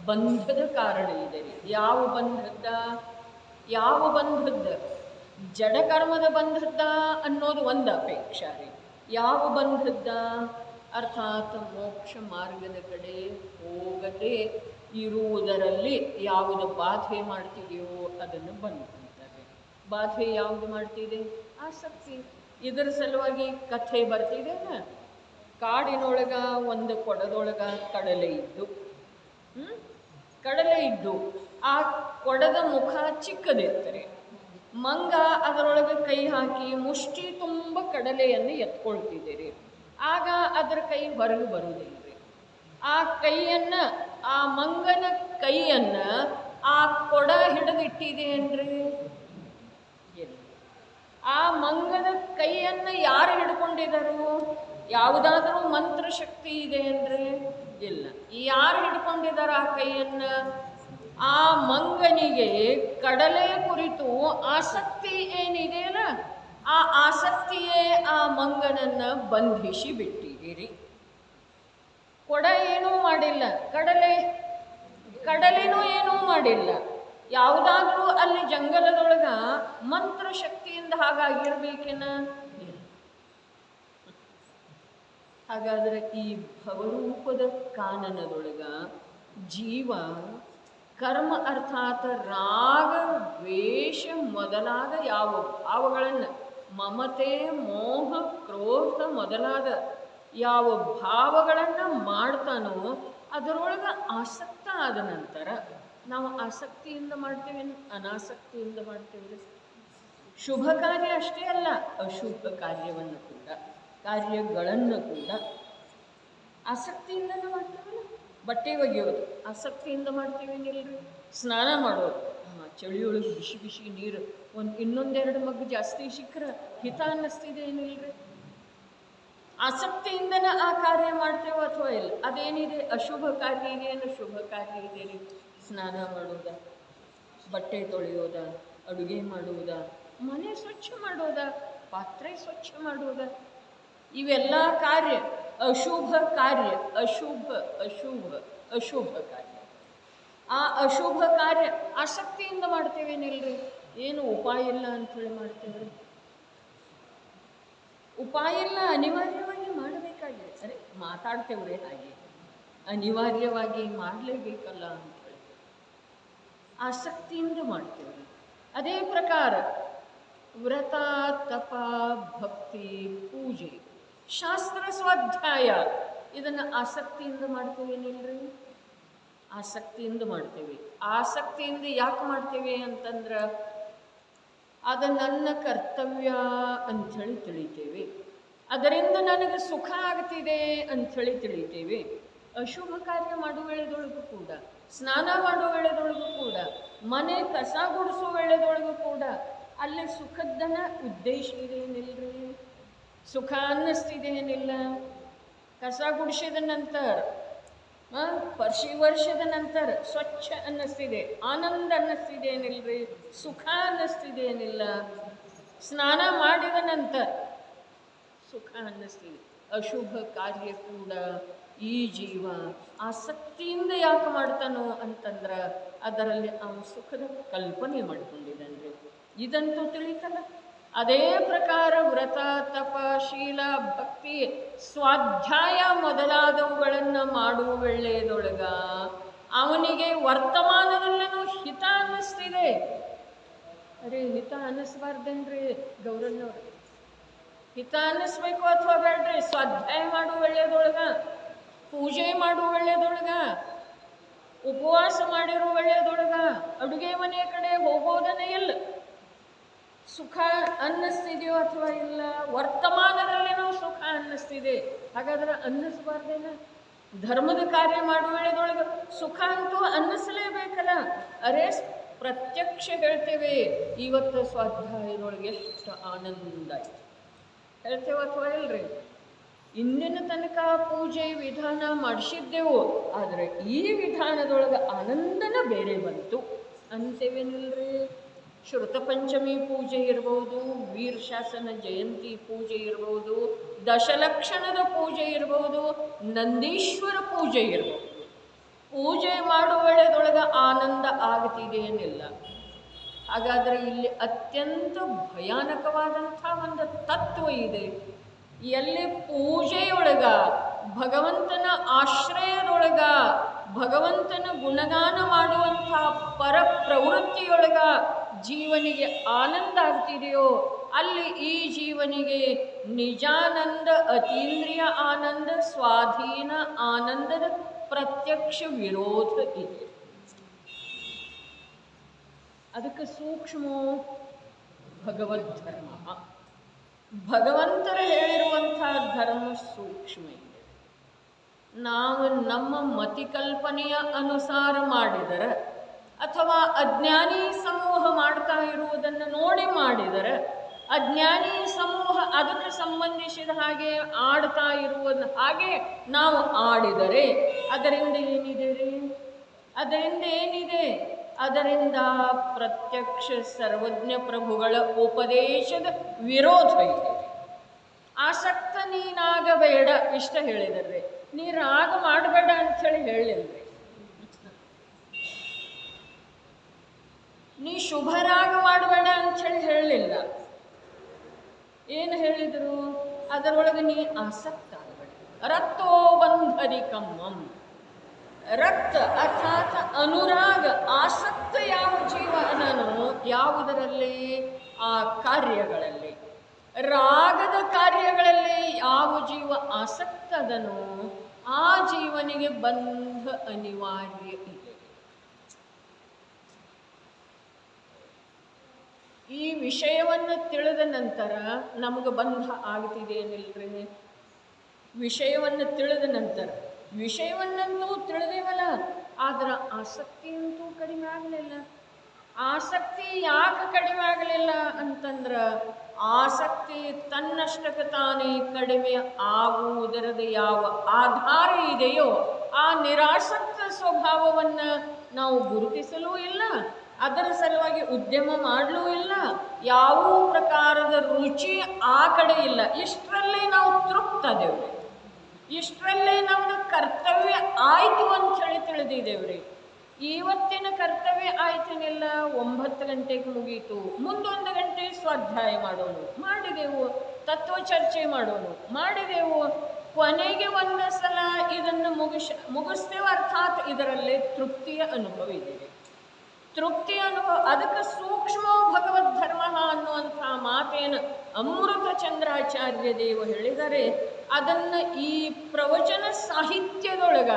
ಬಂಧದ ಕಾರಣ ಇದೆ ರೀ. ಯಾವ ಬಂಧದ್ದ? ಯಾವ ಬಂಧದ್ದ? ಜಡಕರ್ಮದ ಬಂಧದ್ದ ಅನ್ನೋದು ಒಂದು ಅಪೇಕ್ಷೆ ರೀ. ಯಾವ ಬಂಧದ್ದ? ಅರ್ಥಾತ್ ಮೋಕ್ಷ ಮಾರ್ಗದ ಕಡೆ ಹೋಗದೆ ಇರುವುದರಲ್ಲಿ ಯಾವುದು ಬಾಧೆ ಮಾಡ್ತಿದೆಯೋ ಅದನ್ನು ಬಂಧು ಅಂತಾರೆ. ಬಾಧೆ ಯಾವುದು ಮಾಡ್ತಿದೆ? ಆಸಕ್ತಿ. ಇದರ ಸಲುವಾಗಿ ಕಥೆ ಬರ್ತಿದೆನ, ಕಾಡಿನೊಳಗ ಒಂದು ಕೊಡದೊಳಗ ಕಡಲೆ ಇದ್ದು, ಕಡಲೆ ಇದ್ದು ಆ ಕೊಡದ ಮುಖ ಚಿಕ್ಕದಿರ್ತಾರೆ. ಮಂಗ ಅದರೊಳಗೆ ಕೈ ಹಾಕಿ ಮುಷ್ಟಿ ತುಂಬ ಕಡಲೆಯನ್ನು ಎತ್ಕೊಳ್ತಿದ್ದೀರಿ. ಆಗ ಅದರ ಕೈ ಹೊರಗೆ ಬರುವುದಿಲ್ಲ. ಆ ಕೈಯನ್ನು, ಆ ಮಂಗನ ಕೈಯನ್ನು ಆ ಕೊಡ ಹಿಡಿದಿಟ್ಟಿದೆ ಏನ್ರಿ? ಆ ಮಂಗನ ಕೈಯನ್ನು ಯಾರು ಹಿಡ್ಕೊಂಡಿದರು? ಯಾವುದಾದ್ರೂ ಮಂತ್ರಶಕ್ತಿ ಇದೆ ಅಂದ್ರೆ? ಇಲ್ಲ. ಯಾರು ಹಿಡ್ಕೊಂಡಿದ್ದಾರೆ ಆ ಕೈಯನ್ನು? ಆ ಮಂಗನಿಗೆ ಕಡಲೆ ಕುರಿತು ಆಸಕ್ತಿ ಏನಿದೆಯಲ್ಲ, ಆ ಆಸಕ್ತಿಯೇ ಆ ಮಂಗನನ್ನು ಬಂಧಿಸಿ ಬಿಟ್ಟಿದ್ದೀರಿ. ಕೊಡ ಏನೂ ಮಾಡಿಲ್ಲ, ಕಡಲೆನೂ ಏನೂ ಮಾಡಿಲ್ಲ. ಯಾವುದಾದ್ರೂ ಅಲ್ಲಿ ಜಂಗಲದೊಳಗ ಮಂತ್ರಶಕ್ತಿಯಿಂದ ಹಾಗಾಗಿರ್ಬೇಕೇನ? ಹಾಗಾದರೆ ಈ ಭವರೂಪದ ಕಾನನದೊಳಗ ಜೀವ ಕರ್ಮ ಅರ್ಥಾತ್ ರಾಗ ದ್ವೇಷ ಮೊದಲಾದ ಯಾವ ಭಾವಗಳನ್ನು, ಮಮತೆ ಮೋಹ ಕ್ರೋಧ ಮೊದಲಾದ ಯಾವ ಭಾವಗಳನ್ನು ಮಾಡ್ತಾನೋ ಅದರೊಳಗೆ ಆಸಕ್ತ ಆದ ನಂತರ ನಾವು ಆಸಕ್ತಿಯಿಂದ ಮಾಡ್ತೇವೆ, ಅನಾಸಕ್ತಿಯಿಂದ ಮಾಡ್ತೇವೆ. ಶುಭ ಕಾರ್ಯ ಅಷ್ಟೇ ಅಲ್ಲ, ಅಶುಭ ಕಾರ್ಯವನ್ನು ಕೂಡ, ಕಾರ್ಯಗಳನ್ನು ಕೂಡ ಆಸಕ್ತಿಯಿಂದಲೇ ಮಾಡ್ತೇವಲ್ಲ. ಬಟ್ಟೆ ಒಗೆಯೋದು ಆಸಕ್ತಿಯಿಂದ ಮಾಡ್ತೀವೇನಿಲ್ರಿ? ಸ್ನಾನ ಮಾಡೋದು, ಚಳಿಯೊಳಗೆ ಬಿಸಿ ಬಿಸಿ ನೀರು ಇನ್ನೊಂದೆರಡು ಮಗ್ಗು ಜಾಸ್ತಿ ಸಿಕ್ಕರೆ ಹಿತ ಅನ್ನಿಸ್ತಿದೆ ಏನಿಲ್ರಿ? ಆಸಕ್ತಿಯಿಂದನೇ ಆ ಕಾರ್ಯ ಮಾಡ್ತೇವೆ ಅಥವಾ ಇಲ್ಲ? ಅದೇನಿದೆ? ಅಶುಭ ಕಾರ್ಯ ಇದೆಯೇನು ಶುಭ ಕಾರ್ಯ ಇದೆ ರೀ? ಸ್ನಾನ ಮಾಡೋದ, ಬಟ್ಟೆ ತೊಳೆಯೋದ, ಅಡುಗೆ ಮಾಡುವುದ, ಮನೆ ಸ್ವಚ್ಛ ಮಾಡೋದ, ಪಾತ್ರೆ ಸ್ವಚ್ಛ ಮಾಡೋದ, ಇವೆಲ್ಲ ಕಾರ್ಯ ಅಶುಭ ಕಾರ್ಯ. ಅಶುಭ ಅಶುಭ ಅಶುಭ ಕಾರ್ಯ. ಆ ಅಶುಭ ಕಾರ್ಯ ಆಸಕ್ತಿಯಿಂದ ಮಾಡ್ತೇವೇನಿಲ್ರಿ? ಏನು ಉಪಾಯ ಇಲ್ಲ ಅಂಥೇಳಿ ಮಾಡ್ತೇವ್ರಿ? ಉಪಾಯ ಇಲ್ಲ, ಅನಿವಾರ್ಯವಾಗಿ ಮಾಡಬೇಕಾಗಿದೆ. ಅರೆ ಮಾತಾಡ್ತೇವ್ರಿ, ಹಾಗೆ ಅನಿವಾರ್ಯವಾಗಿ ಮಾಡಲೇಬೇಕಲ್ಲ ಅಂಥೇಳಿ ಆಸಕ್ತಿಯಿಂದ ಮಾಡ್ತೇವ್ರಿ. ಅದೇ ಪ್ರಕಾರ ವ್ರತ ತಪ ಭಕ್ತಿ ಪೂಜೆ ಶಾಸ್ತ್ರ ಸ್ವಾಧ್ಯಾಯ ಇದನ್ನು ಆಸಕ್ತಿಯಿಂದ ಮಾಡ್ತೇವೇನಿಲ್ರಿ? ಆಸಕ್ತಿಯಿಂದ ಮಾಡ್ತೇವೆ. ಆಸಕ್ತಿಯಿಂದ ಯಾಕೆ ಮಾಡ್ತೇವೆ ಅಂತಂದ್ರೆ ಅದು ನನ್ನ ಕರ್ತವ್ಯ ಅಂಥೇಳಿ ತಿಳಿತೇವೆ, ಅದರಿಂದ ನನಗೆ ಸುಖ ಆಗ್ತಿದೆ ಅಂಥೇಳಿ ತಿಳಿತೇವೆ. ಅಶುಭ ಕಾರ್ಯ ಮಾಡುವ ವೇಳೆದೊಳಗೂ ಕೂಡ, ಸ್ನಾನ ಮಾಡುವ ವೇಳೆದೊಳಗೂ ಕೂಡ, ಮನೆ ಕಸ ಗುಡಿಸುವ ವೇಳೆದೊಳಗೂ ಕೂಡ ಅಲ್ಲಿ ಸುಖದ್ದನ ಉದ್ದೇಶ ಇದೇನಿಲ್ರಿ? ಸುಖ ಅನ್ನಿಸ್ತಿದೇನಿಲ್ಲ? ಕಸ ಗುಡಿಸಿದ ನಂತರ, ಪರ್ಶಿ ವರ್ಷದ ನಂತರ ಸ್ವಚ್ಛ ಅನ್ನಿಸ್ತಿದೆ, ಆನಂದ ಅನ್ನಿಸ್ತಿದೇನಿಲ್ರಿ? ಸುಖ ಅನ್ನಿಸ್ತಿದೇನಿಲ್ಲ? ಸ್ನಾನ ಮಾಡಿದ ನಂತರ ಸುಖ ಅನ್ನಿಸ್ತಿದೆ. ಅಶುಭ ಕಾರ್ಯ ಕೂಡ ಈ ಜೀವ ಆಸಕ್ತಿಯಿಂದ ಯಾಕೆ ಮಾಡ್ತಾನೋ ಅಂತಂದ್ರೆ ಅದರಲ್ಲಿ ಅವನು ಸುಖದ ಕಲ್ಪನೆ ಮಾಡ್ಕೊಂಡಿದ್ದಾನ್ರಿ. ಇದಂತೂ ತಿಳಿತಲ್ಲ. ಅದೇ ಪ್ರಕಾರ ವ್ರತ ತಪ ಶೀಲ ಭಕ್ತಿ ಸ್ವಾಧ್ಯಾಯ ಮೊದಲಾದವುಗಳನ್ನು ಮಾಡುವ ವೇಳೆಯದೊಳಗ ಅವನಿಗೆ ವರ್ತಮಾನದಲ್ಲೇನೂ ಹಿತ ಅನ್ನಿಸ್ತಿದೆ. ಅರೆ ಹಿತ ಅನ್ನಿಸ್ಬಾರ್ದೇನ್ರಿ ಗೌರನ್ನವ್ರು? ಹಿತ ಅನ್ನಿಸ್ಬೇಕು ಅಥವಾ ಬೇಡ್ರಿ? ಸ್ವಾಧ್ಯಾಯ ಮಾಡುವ ವೇಳೆಯದೊಳಗ, ಪೂಜೆ ಮಾಡುವ ವೇಳೆಯದೊಳಗ, ಉಪವಾಸ ಮಾಡಿರೋ ವೇಳೆಯದೊಳಗ, ಅಡುಗೆ ಮನೆಯ ಕಡೆ ಹೋಗೋದನ್ನೇ ಇಲ್ಲ. ಸುಖ ಅನ್ನಿಸ್ತಿದೆಯೋ ಅಥವಾ ಇಲ್ಲ? ವರ್ತಮಾನದಲ್ಲೇನೋ ಸುಖ ಅನ್ನಿಸ್ತಿದೆ. ಹಾಗಾದ್ರೆ ಅನ್ನಿಸ್ಬಾರ್ದೇನ? ಧರ್ಮದ ಕಾರ್ಯ ಮಾಡುವ ವೇಳೆದೊಳಗೆ ಸುಖ ಅಂತೂ ಅನ್ನಿಸಲೇಬೇಕಲ್ಲ. ಅರೇ ಪ್ರತ್ಯಕ್ಷ ಹೇಳ್ತೇವೆ, ಇವತ್ತು ಸ್ವಾಧ್ಯಾಯದೊಳಗೆ ಎಷ್ಟು ಆನಂದ ಆಯ್ತು ಹೇಳ್ತೇವೆ ಅಥವಾ ಇಲ್ರಿ? ಇಂದಿನ ತನಕ ಪೂಜೆ ವಿಧಾನ ಮಾಡಿಸಿದ್ದೆವು, ಆದರೆ ಈ ವಿಧಾನದೊಳಗೆ ಆನಂದನ ಬೇರೆ ಬಂತು ಅಂತೇವೇನಿಲ್ರಿ? ಶ್ರುತಪಂಚಮಿ ಪೂಜೆ ಇರ್ಬೋದು, ವೀರಶಾಸನ ಜಯಂತಿ ಪೂಜೆ ಇರ್ಬೋದು, ದಶಲಕ್ಷಣದ ಪೂಜೆ ಇರ್ಬೋದು, ನಂದೀಶ್ವರ ಪೂಜೆ ಇರ್ಬೋದು. ಪೂಜೆ ಮಾಡುವ ವೇಳೆದೊಳಗೆ ಆನಂದ ಆಗ್ತಿದೆಯೇನಿಲ್ಲ. ಹಾಗಾದರೆ ಇಲ್ಲಿ ಅತ್ಯಂತ ಭಯಾನಕವಾದಂಥ ಒಂದು ತತ್ವ ಇದೆ. ಎಲ್ಲಿ ಪೂಜೆಯೊಳಗ, ಭಗವಂತನ ಆಶ್ರಯದೊಳಗ, ಭಗವಂತನ ಗುಣಗಾನ ಮಾಡುವಂಥ ಪರ ಪ್ರವೃತ್ತಿಯೊಳಗ ಜೀವನಿಗೆ ಆನಂದ ಆಗ್ತಿದೆಯೋ ಅಲ್ಲಿ ಈ ಜೀವನಿಗೆ ನಿಜಾನಂದ, ಅತೀಂದ್ರಿಯ ಆನಂದ, ಸ್ವಾಧೀನ ಆನಂದದ ಪ್ರತ್ಯಕ್ಷ ವಿರೋಧ ಇದೆ. ಅದಕ್ಕೆ ಸೂಕ್ಷ್ಮ ಭಗವದ್ ಧರ್ಮ, ಭಗವಂತರ ಹೇಳಿರುವಂಥ ಧರ್ಮ ಸೂಕ್ಷ್ಮ ಇದೆ. ನಾವು ನಮ್ಮ ಮತಿಕಲ್ಪನೆಯ ಅನುಸಾರ ಮಾಡಿದರೆ ಅಥವಾ ಅಜ್ಞಾನಿ ಸಮೂಹ ಮಾಡ್ತಾ ಇರುವುದನ್ನು ನೋಡಿ ಮಾಡಿದರೆ, ಅಜ್ಞಾನಿ ಸಮೂಹ ಅದಕ್ಕೆ ಸಂಬಂಧಿಸಿದ ಹಾಗೆ ಆಡ್ತಾ ಇರುವುದು ಹಾಗೆ ನಾವು ಆಡಿದರೆ ಅದರಿಂದ ಏನಿದೆ ರೀ? ಅದರಿಂದ ಏನಿದೆ? ಅದರಿಂದ ಪ್ರತ್ಯಕ್ಷ ಸರ್ವಜ್ಞ ಪ್ರಭುಗಳ ಉಪದೇಶದ ವಿರೋಧ ಇದೆ. ಆಸಕ್ತ ನೀನಾಗಬೇಡ ಇಷ್ಟ ಹೇಳಿದರೆ, ನೀ ರಾಗ ಮಾಡಬೇಡ ಅಂಥೇಳಿ ಹೇಳಿಲ್ರಿ. ನೀ ಶುಭರಾಗ ಮಾಡಬೇಡ ಅಂಥೇಳಿ ಹೇಳಲಿಲ್ಲ. ಏನು ಹೇಳಿದರು? ಅದರೊಳಗೆ ನೀ ಆಸಕ್ತ ಆಗಬೇಡ. ರಕ್ತೋ ಬಂಧರಿ ಕಮ್ಮಂ. ರಕ್ತ ಅರ್ಥಾತ್ ಅನುರಾಗ, ಆಸಕ್ತ ಯಾವ ಜೀವ ಅದನೋ ಯಾವುದರಲ್ಲಿ? ಆ ಕಾರ್ಯಗಳಲ್ಲಿ. ರಾಗದ ಕಾರ್ಯಗಳಲ್ಲಿ ಯಾವ ಜೀವ ಆಸಕ್ತ ಅದನೋ ಆ ಜೀವನಿಗೆ ಬಂಧ ಅನಿವಾರ್ಯ ಇದೆ. ಈ ವಿಷಯವನ್ನು ತಿಳಿದ ನಂತರ ನಮಗೆ ಬಂಧ ಆಗ್ತಿದೆ ಏನಿಲ್ರಿ? ವಿಷಯವನ್ನು ತಿಳಿದ ನಂತರ, ವಿಷಯವನ್ನಂತೂ ತಿಳಿದೇವಲ್ಲ, ಆದ್ರೆ ಆಸಕ್ತಿಯಂತೂ ಕಡಿಮೆ ಆಗಲಿಲ್ಲ. ಆಸಕ್ತಿ ಯಾಕೆ ಕಡಿಮೆ ಆಗಲಿಲ್ಲ ಅಂತಂದ್ರೆ, ಆಸಕ್ತಿ ತನ್ನಷ್ಟಕ್ಕೆ ತಾನೇ ಕಡಿಮೆ ಆಗುವುದರದ ಯಾವ ಆಧಾರ ಇದೆಯೋ ಆ ನಿರಾಸಕ್ತ ಸ್ವಭಾವವನ್ನು ನಾವು ಗುರುತಿಸಲೂ ಇಲ್ಲ, ಅದರ ಸಲುವಾಗಿ ಉದ್ಯಮ ಮಾಡಲೂ ಇಲ್ಲ, ಯಾವ ಪ್ರಕಾರದ ರುಚಿ ಆ ಕಡೆ ಇಲ್ಲ. ಇಷ್ಟರಲ್ಲೇ ನಾವು ತೃಪ್ತದೇವ್ರಿ, ಇಷ್ಟರಲ್ಲೇ ನಮ್ಮದು ಕರ್ತವ್ಯ ಆಯಿತು ಅಂಥೇಳಿ ತಿಳಿದಿದ್ದೇವ್ರಿ. ಇವತ್ತಿನ ಕರ್ತವ್ಯ ಆಯ್ತೇನಿಲ್ಲ, 9 ಗಂಟೆಗೆ ಮುಗೀತು, ಮುಂದೊಂದು ಗಂಟೆ ಸ್ವಾಧ್ಯಾಯ ಮಾಡೋಣ, ಮಾಡಿದೆವು. ತತ್ವ ಚರ್ಚೆ ಮಾಡೋಣ, ಮಾಡಿದೆವು. ಕೊನೆಗೆ ಒಂದು ಸಲ ಇದನ್ನು ಮುಗಿಸ್ತೇವೆ, ಅರ್ಥಾತ್ ಇದರಲ್ಲಿ ತೃಪ್ತಿಯ ಅನುಭವ ಇದೆ. ತೃಪ್ತಿಯ ಅನುಭವ, ಅದಕ್ಕೆ ಸೂಕ್ಷ್ಮ ಭಗವದ್ ಧರ್ಮ ಅನ್ನುವಂಥ ಮಾತೇನು ಅಮೃತ ಚಂದ್ರಾಚಾರ್ಯ ದೇವ ಹೇಳಿದರೆ, ಅದನ್ನು ಈ ಪ್ರವಚನ ಸಾಹಿತ್ಯದೊಳಗ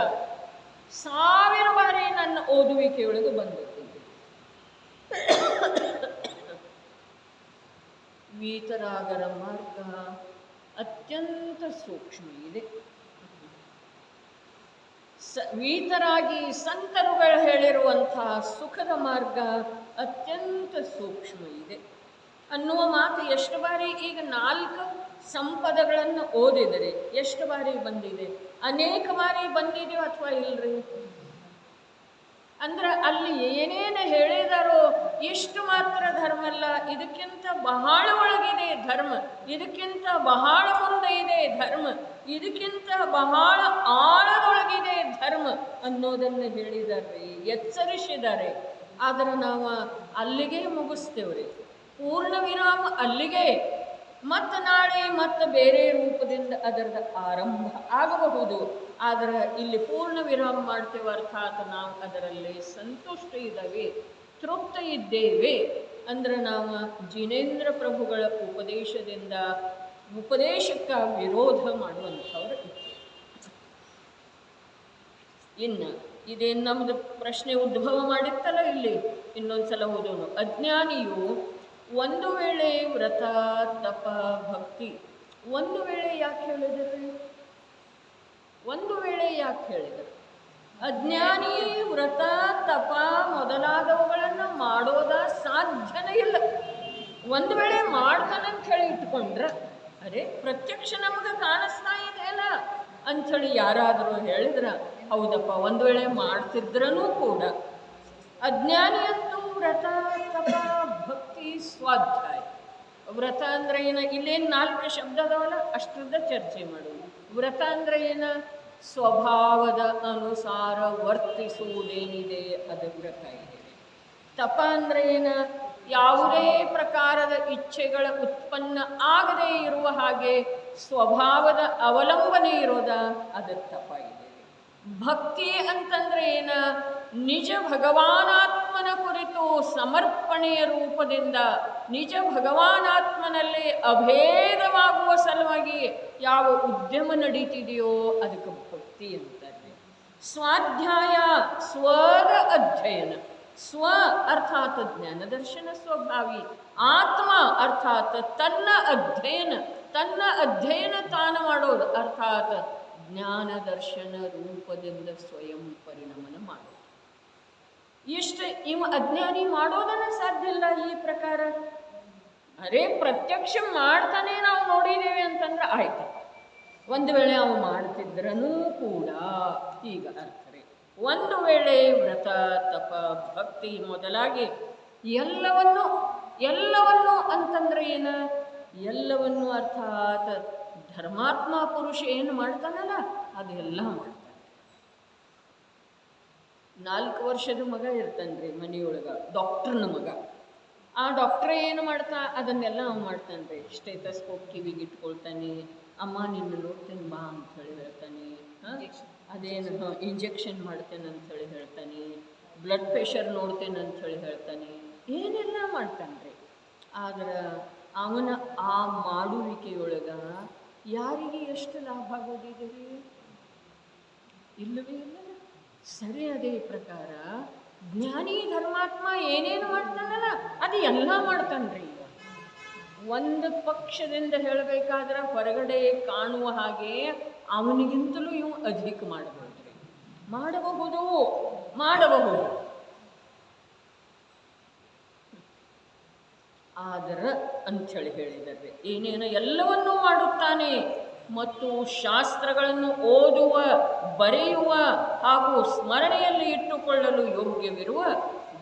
1000 ಬಾರಿ ನನ್ನ ಓದುವಿಕೆಯೊಳಗೆ ಬಂದಿತ್ತು. ವೀತರಾಗರ ಮಾರ್ಗ ಅತ್ಯಂತ ಸೂಕ್ಷ್ಮ ಇದೆ. ವೀತರಾಗಿ ಸಂತರುಗಳು ಹೇಳಿರುವಂತಹ ಸುಖದ ಮಾರ್ಗ ಅತ್ಯಂತ ಸೂಕ್ಷ್ಮ ಇದೆ ಅನ್ನುವ ಮಾತು ಎಷ್ಟು ಬಾರಿ ಈಗ 4 ಸಂಪದಗಳನ್ನು ಓದಿದರೆ ಎಷ್ಟು ಬಾರಿ ಬಂದಿದೆ? ಅನೇಕ ಬಾರಿ ಬಂದಿದೆಯೋ ಅಥವಾ ಇಲ್ರಿ? ಅಂದ್ರೆ ಅಲ್ಲಿ ಏನೇನು ಹೇಳಿದಾರೋ ಇಷ್ಟು ಮಾತ್ರ ಧರ್ಮ ಅಲ್ಲ, ಇದಕ್ಕಿಂತ ಬಹಳ ಒಳಗಿದೆ ಧರ್ಮ, ಇದಕ್ಕಿಂತ ಬಹಳ ಮುಂದೆ ಇದೆ ಧರ್ಮ, ಇದಕ್ಕಿಂತ ಬಹಳ ಆಳದೊಳಗಿದೆ ಧರ್ಮ ಅನ್ನೋದನ್ನು ಹೇಳಿದ್ದಾರೆ, ಎಚ್ಚರಿಸಿದ್ದಾರೆ. ಆದರೆ ನಾವು ಅಲ್ಲಿಗೆ ಮುಗಿಸ್ತೇವ್ರಿ. ಪೂರ್ಣ ವಿರಾಮ ಅಲ್ಲಿಗೆ. ಮತ್ತು ನಾಳೆ ಮತ್ತು ಬೇರೆ ರೂಪದಿಂದ ಅದರದ ಆರಂಭ ಆಗಬಹುದು. ಆದರೆ ಇಲ್ಲಿ ಪೂರ್ಣ ವಿರಾಮ ಮಾಡ್ತೇವೆ, ಅರ್ಥಾತ್ ನಾವು ಅದರಲ್ಲಿ ಸಂತುಷ್ಟ ಇದ್ದೇವೆ, ತೃಪ್ತ ಇದ್ದೇವೆ ಅಂದ್ರೆ ನಾವು ಜಿನೇಂದ್ರ ಪ್ರಭುಗಳ ಉಪದೇಶಕ್ಕೆ ವಿರೋಧ ಮಾಡುವಂಥವ್ರು ಇದ್ದೇವೆ. ಇನ್ನು ಇದೇನು ನಮ್ಮದು ಪ್ರಶ್ನೆ ಉದ್ಭವ ಮಾಡಿತ್ತಲ್ಲ, ಇಲ್ಲಿ ಇನ್ನೊಂದ್ಸಲ ಓದೋಣ. ಅಜ್ಞಾನಿಯು ಒಂದು ವೇಳೆ ವ್ರತ ತಪ ಭಕ್ತಿ, ಒಂದು ವೇಳೆ ಯಾಕೆ ಹೇಳಿದರು? ಒಂದು ವೇಳೆ ಯಾಕೆ ಹೇಳಿದರು? ಅಜ್ಞಾನಿ ವ್ರತ ತಪ ಮೊದಲಾದವುಗಳನ್ನು ಮಾಡೋದ ಸಾಧ್ಯನೇ ಇಲ್ಲ. ಒಂದು ವೇಳೆ ಮಾಡ್ತಾನಂತ ಹೇಳಿ ಇಟ್ಕೊಂಡ್ರೆ, ಅರೆ ಪ್ರತ್ಯಕ್ಷ ನಮಗೆ ಕಾಣಿಸ್ತಾ ಇದೆಯಲ್ಲ ಅಂಥೇಳಿ ಯಾರಾದರೂ ಹೇಳಿದ್ರೆ, ಹೌದಪ್ಪ ಒಂದು ವೇಳೆ ಮಾಡ್ತಿದ್ರೂ ಕೂಡ ಅಜ್ಞಾನಿಯಂತೂ ವ್ರತ ತಪ ಭಕ್ತಿ ಸ್ವಾಧ್ಯಾಯ. ವ್ರತ ಅಂದ್ರೆ ಏನ? ಇಲ್ಲೇನು 4 ಶಬ್ದ ಅದಾವಲ್ಲ, ಅಷ್ಟರದ ಚರ್ಚೆ ಮಾಡೋದು. ವ್ರತ ಅಂದ್ರೆ ಏನ? ಸ್ವಭಾವದ ಅನುಸಾರ ವರ್ತಿಸುವುದೇನಿದೆ ಅದು ವ್ರತ ಇದೆ. ತಪ ಅಂದ್ರೆ ಏನ? ಯಾವುದೇ ಪ್ರಕಾರದ ಇಚ್ಛೆಗಳ ಉತ್ಪನ್ನ ಆಗದೇ ಇರುವ ಹಾಗೆ ಸ್ವಭಾವದ ಅವಲಂಬನೆ ಇರೋದ, ಅದು ತಪ ಇದೆ. ಭಕ್ತಿ ಅಂತಂದ್ರೆ ಏನ? ನಿಜ ಭಗವಾನಾತ್ಮನ ಕುರಿತು ಸಮರ್ಪಣೆಯ ರೂಪದಿಂದ ನಿಜ ಭಗವಾನಾತ್ಮನಲ್ಲಿ ಅಭೇದವಾಗುವ ಸಲುವಾಗಿ ಯಾವ ಉದ್ಯಮ ನಡೀತಿದೆಯೋ ಅದಕ್ಕೆ ಭಕ್ತಿ ಅಂತಾರೆ. ಸ್ವಾಧ್ಯಾಯ ಸ್ವದ ಅಧ್ಯಯನ. ಸ್ವ ಅರ್ಥಾತ್ ಜ್ಞಾನ ದರ್ಶನ ಸ್ವಭಾವಿ. ಆತ್ಮ ಅರ್ಥಾತ್ ತನ್ನ ಅಧ್ಯಯನ ತಾನು ಮಾಡೋದು, ಅರ್ಥಾತ್ ಜ್ಞಾನ ದರ್ಶನ ರೂಪದಿಂದ ಸ್ವಯಂ ಪರಿಣಮನ ಮಾಡೋದು. ಇಷ್ಟು ಇವ ಅಜ್ಞಾನಿ ಮಾಡೋದನ್ನ ಸಾಧ್ಯ ಇಲ್ಲ ಈ ಪ್ರಕಾರ. ಅರೇ ಪ್ರತ್ಯಕ್ಷ ಮಾಡ್ತಾನೆ ನಾವು ನೋಡಿದ್ದೇವೆ ಅಂತಂದ್ರೆ ಆಯ್ತು. ಒಂದು ವೇಳೆ ಅವು ಮಾಡ್ತಿದ್ರನೂ ಕೂಡ ಈಗ ಅರ್ಥರೇ, ಒಂದು ವೇಳೆ ವ್ರತ ತಪ ಭಕ್ತಿ ಮೊದಲಾಗಿ ಎಲ್ಲವನ್ನು ಅಂತಂದ್ರೆ ಏನ? ಎಲ್ಲವನ್ನು ಅರ್ಥಾತ್ ಧರ್ಮಾತ್ಮ ಪುರುಷ ಏನು ಮಾಡ್ತಾನಲ್ಲ ಅದೆಲ್ಲ ಮಾಡ್ತಾನೆ. 4 ವರ್ಷದ ಮಗ ಇರ್ತಾನ್ರಿ ಮನೆಯೊಳಗ, ಡಾಕ್ಟ್ರನ ಮಗ. ಆ ಡಾಕ್ಟ್ರೇ ಏನು ಮಾಡ್ತಾ ಅದನ್ನೆಲ್ಲ ಅವ್ನು ಮಾಡ್ತಾನ್ರಿ. ಸ್ಟೇಥಸ್ಕೋಪ್ ಕಿವಿಗೆ ಇಟ್ಕೊಳ್ತಾನೆ, ಅಮ್ಮ ನಿನ್ನ ನೋಡ್ತೇನೆ ಬಾ ಅಂತ ಹೇಳಿ ಹೇಳ್ತಾನೆ. ಅದೇನು ಇಂಜೆಕ್ಷನ್ ಮಾಡ್ತೇನೆ ಅಂತ ಹೇಳಿ ಹೇಳ್ತಾನೆ, ಬ್ಲಡ್ ಪ್ರೆಷರ್ ನೋಡ್ತೇನೆ ಅಂತ ಹೇಳಿ ಹೇಳ್ತಾನೆ, ಏನೆಲ್ಲ ಮಾಡ್ತಾನ್ರಿ. ಆದ್ರೆ ಅವನ ಆ ಮಾಡುವಿಕೆಯೊಳಗ ಯಾರಿಗೆ ಎಷ್ಟು ಲಾಭ ಆಗೋದಿದೆ ರೀ? ಇಲ್ಲವೇ ಇಲ್ಲ. ಸರಿ, ಅದೇ ಪ್ರಕಾರ ಜ್ಞಾನಿ ಧರ್ಮಾತ್ಮ ಏನೇನು ಮಾಡ್ತಾನಲ್ಲ ಅದು ಎಲ್ಲ ಮಾಡ್ತಾನ್ರಿ. ಒಂದು ಪಕ್ಷದಿಂದ ಹೇಳಬೇಕಾದ್ರೆ ಹೊರಗಡೆ ಕಾಣುವ ಹಾಗೆ ಅವನಿಗಿಂತಲೂ ಇವು ಅಧಿಕ ಮಾಡಬಹುದ್ರಿ. ಮಾಡಬಹುದು. ಆದ್ರೆ ಅಂಥೇಳಿ ಹೇಳಿದ್ದಾರೆ, ಏನೇನು ಎಲ್ಲವನ್ನೂ ಮಾಡುತ್ತಾನೆ ಮತ್ತು ಶಾಸ್ತ್ರಗಳನ್ನು ಓದುವ, ಬರೆಯುವ ಹಾಗೂ ಸ್ಮರಣೆಯಲ್ಲಿ ಇಟ್ಟುಕೊಳ್ಳಲು ಯೋಗ್ಯವಿರುವ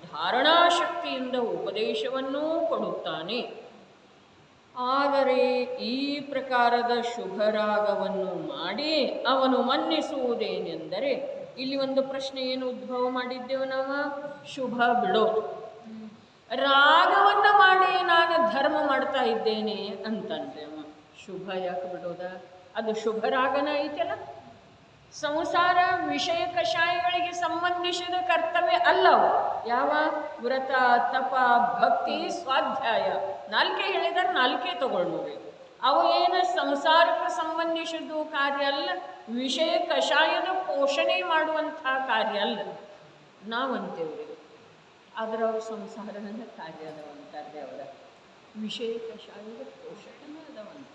ಧಾರಣಾಶಕ್ತಿಯಿಂದ ಉಪದೇಶವನ್ನೂ ಕೊಡುತ್ತಾನೆ. ಆದರೆ ಈ ಪ್ರಕಾರದ ಶುಭರಾಗವನ್ನು ಮಾಡಿ ಅವನು ಮನ್ನಿಸುವುದೇನೆಂದರೆ, ಇಲ್ಲಿ ಒಂದು ಪ್ರಶ್ನೆ ಏನು ಉದ್ಭವ ಮಾಡಿದ್ದೇವೆ ನಾವು? ಶುಭ ಬಿಡೋದು. ರಾಗವನ್ನು ಮಾಡಿ ನಾನು ಧರ್ಮ ಮಾಡ್ತಾ ಇದ್ದೇನೆ ಅಂತಂದ್ರೆ ಶುಭ ಯಾಕೆ ಬಿಡೋದ? ಅದು ಶುಭ ರಾಗನ ಐತಲ್ಲ. ಸಂಸಾರ ವಿಷಯ ಕಷಾಯಗಳಿಗೆ ಸಂಬಂಧಿಸಿದ ಕರ್ತವ್ಯ ಅಲ್ಲವು. ಯಾವ? ವ್ರತ ತಪ ಭಕ್ತಿ ಸ್ವಾಧ್ಯಾಯ 4 ಹೇಳಿದರೆ 4 ತಗೊಳ್ಳಿ. ಅವು ಏನು ಸಂಸಾರಕ್ಕೆ ಸಂಬಂಧಿಸಿದ್ದು ಕಾರ್ಯ ಅಲ್ಲ, ವಿಷಯ ಕಷಾಯದ ಪೋಷಣೆ ಮಾಡುವಂಥ ಕಾರ್ಯ ಅಲ್ಲ ನಾವಂತೇವ್ರಿ. ಆದ್ರೆ ಅವ್ರ ಸಂಸಾರದಿಂದ ಕಾರ್ಯ ಅದಾವಂತಾರೆ, ಅವರ ವಿಷಯ ಕಷಾಯದ ಪೋಷಣೆ ಅದಾವಂತಾರೆ.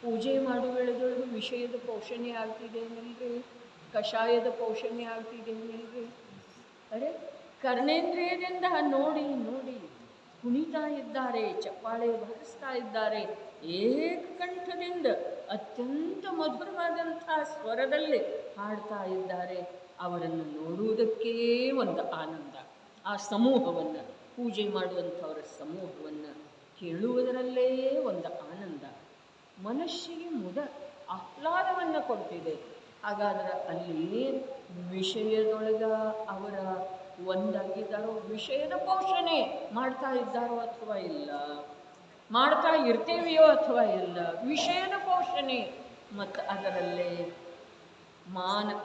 ಪೂಜೆ ಮಾಡುವ ವೇಳೆದೊಳಗೆ ವಿಷಯದ ಪೋಷಣೆ ಆಗ್ತಿದೆ ಏನಿಲ್ರಿ, ಕಷಾಯದ ಪೋಷಣೆ ಆಗ್ತಿದೆ ಏನಿಲ್ರಿ. ಅರೆ ಕರ್ಣೇಂದ್ರಿಯದಿಂದ ನೋಡಿ ಕುಣಿತಾ ಇದ್ದಾರೆ, ಚಪ್ಪಾಳೆ ಬಾರಿಸ್ತಾ ಇದ್ದಾರೆ, ಏಕಕಂಠದಿಂದ ಅತ್ಯಂತ ಮಧುರವಾದಂಥ ಸ್ವರದಲ್ಲಿ ಹಾಡ್ತಾ ಇದ್ದಾರೆ. ಅವರನ್ನು ನೋಡುವುದಕ್ಕೇ ಒಂದು ಆನಂದ. ಆ ಸಮೂಹವನ್ನು, ಪೂಜೆ ಮಾಡುವಂಥವರ ಸಮೂಹವನ್ನು ಕೇಳುವುದರಲ್ಲೇ ಒಂದು ಆನಂದ, ಮನಸ್ಸಿಗೆ ಮುದ ಆಹ್ಲಾದವನ್ನು ಕೊಡ್ತಿದೆ. ಹಾಗಾದ್ರೆ ಅಲ್ಲಿ ವಿಷಯದೊಳಗ ಅವರ ಒಂದಾಗಿದ್ದಾರೋ, ವಿಷಯದ ಪೋಷಣೆ ಮಾಡ್ತಾ ಇದ್ದಾರೋ ಅಥವಾ ಇಲ್ಲ, ಮಾಡ್ತಾ ಇರ್ತೇವೆಯೋ ಅಥವಾ ಇಲ್ಲ, ವಿಷಯದ ಪೋಷಣೆ. ಮತ್ತು ಅದರಲ್ಲೇ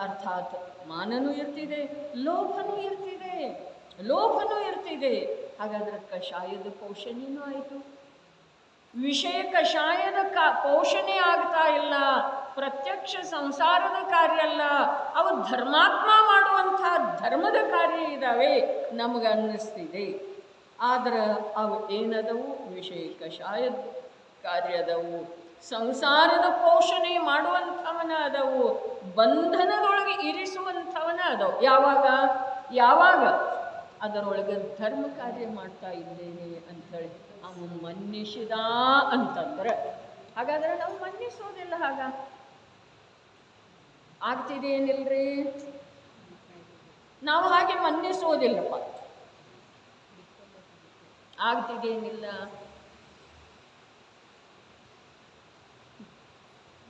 ಅರ್ಥಾತ್ ಮಾನನೂ ಇರ್ತಿದೆ, ಲೋಭನೂ ಇರ್ತಿದೆ. ಹಾಗಾದ್ರೆ ಕಷಾಯದ ಪೋಷಣೆನೂ ಆಯಿತು. ವಿಷಯ ಕಷಾಯದ ಪೋಷಣೆ ಆಗ್ತಾ ಇಲ್ಲ, ಪ್ರತ್ಯಕ್ಷ ಸಂಸಾರದ ಕಾರ್ಯ ಅಲ್ಲ, ಅವು ಧರ್ಮಾತ್ಮ ಮಾಡುವಂಥ ಧರ್ಮದ ಕಾರ್ಯ ಇದ್ದಾವೆ ನಮಗೆ ಅನ್ನಿಸ್ತಿದೆ. ಆದ್ರೆ ಅವು ಏನದವು? ವಿಷಯ ಕಷಾಯದ ಕಾರ್ಯದವು, ಸಂಸಾರದ ಪೋಷಣೆ ಮಾಡುವಂಥವನ ಅದವು, ಬಂಧನದೊಳಗೆ ಇರಿಸುವಂಥವನ ಅದವು. ಯಾವಾಗ ಅದರೊಳಗೆ ಧರ್ಮ ಕಾರ್ಯ ಮಾಡ್ತಾ ಇದ್ದೇನೆ ಅಂಥೇಳಿ ಅವನು ಮನ್ನಿಸಿದ ಅಂತಂದ್ರೆ, ಹಾಗಾದ್ರೆ ನಾವು ಮನ್ನಿಸೋದಿಲ್ಲ. ಆಗ್ತಿದೆ ಏನಿಲ್ರಿ, ನಾವು ಹಾಗೆ ಮನ್ನಿಸೋದಿಲ್ಲಪ್ಪ. ಆಗ್ತಿದೇನಿಲ್ಲ.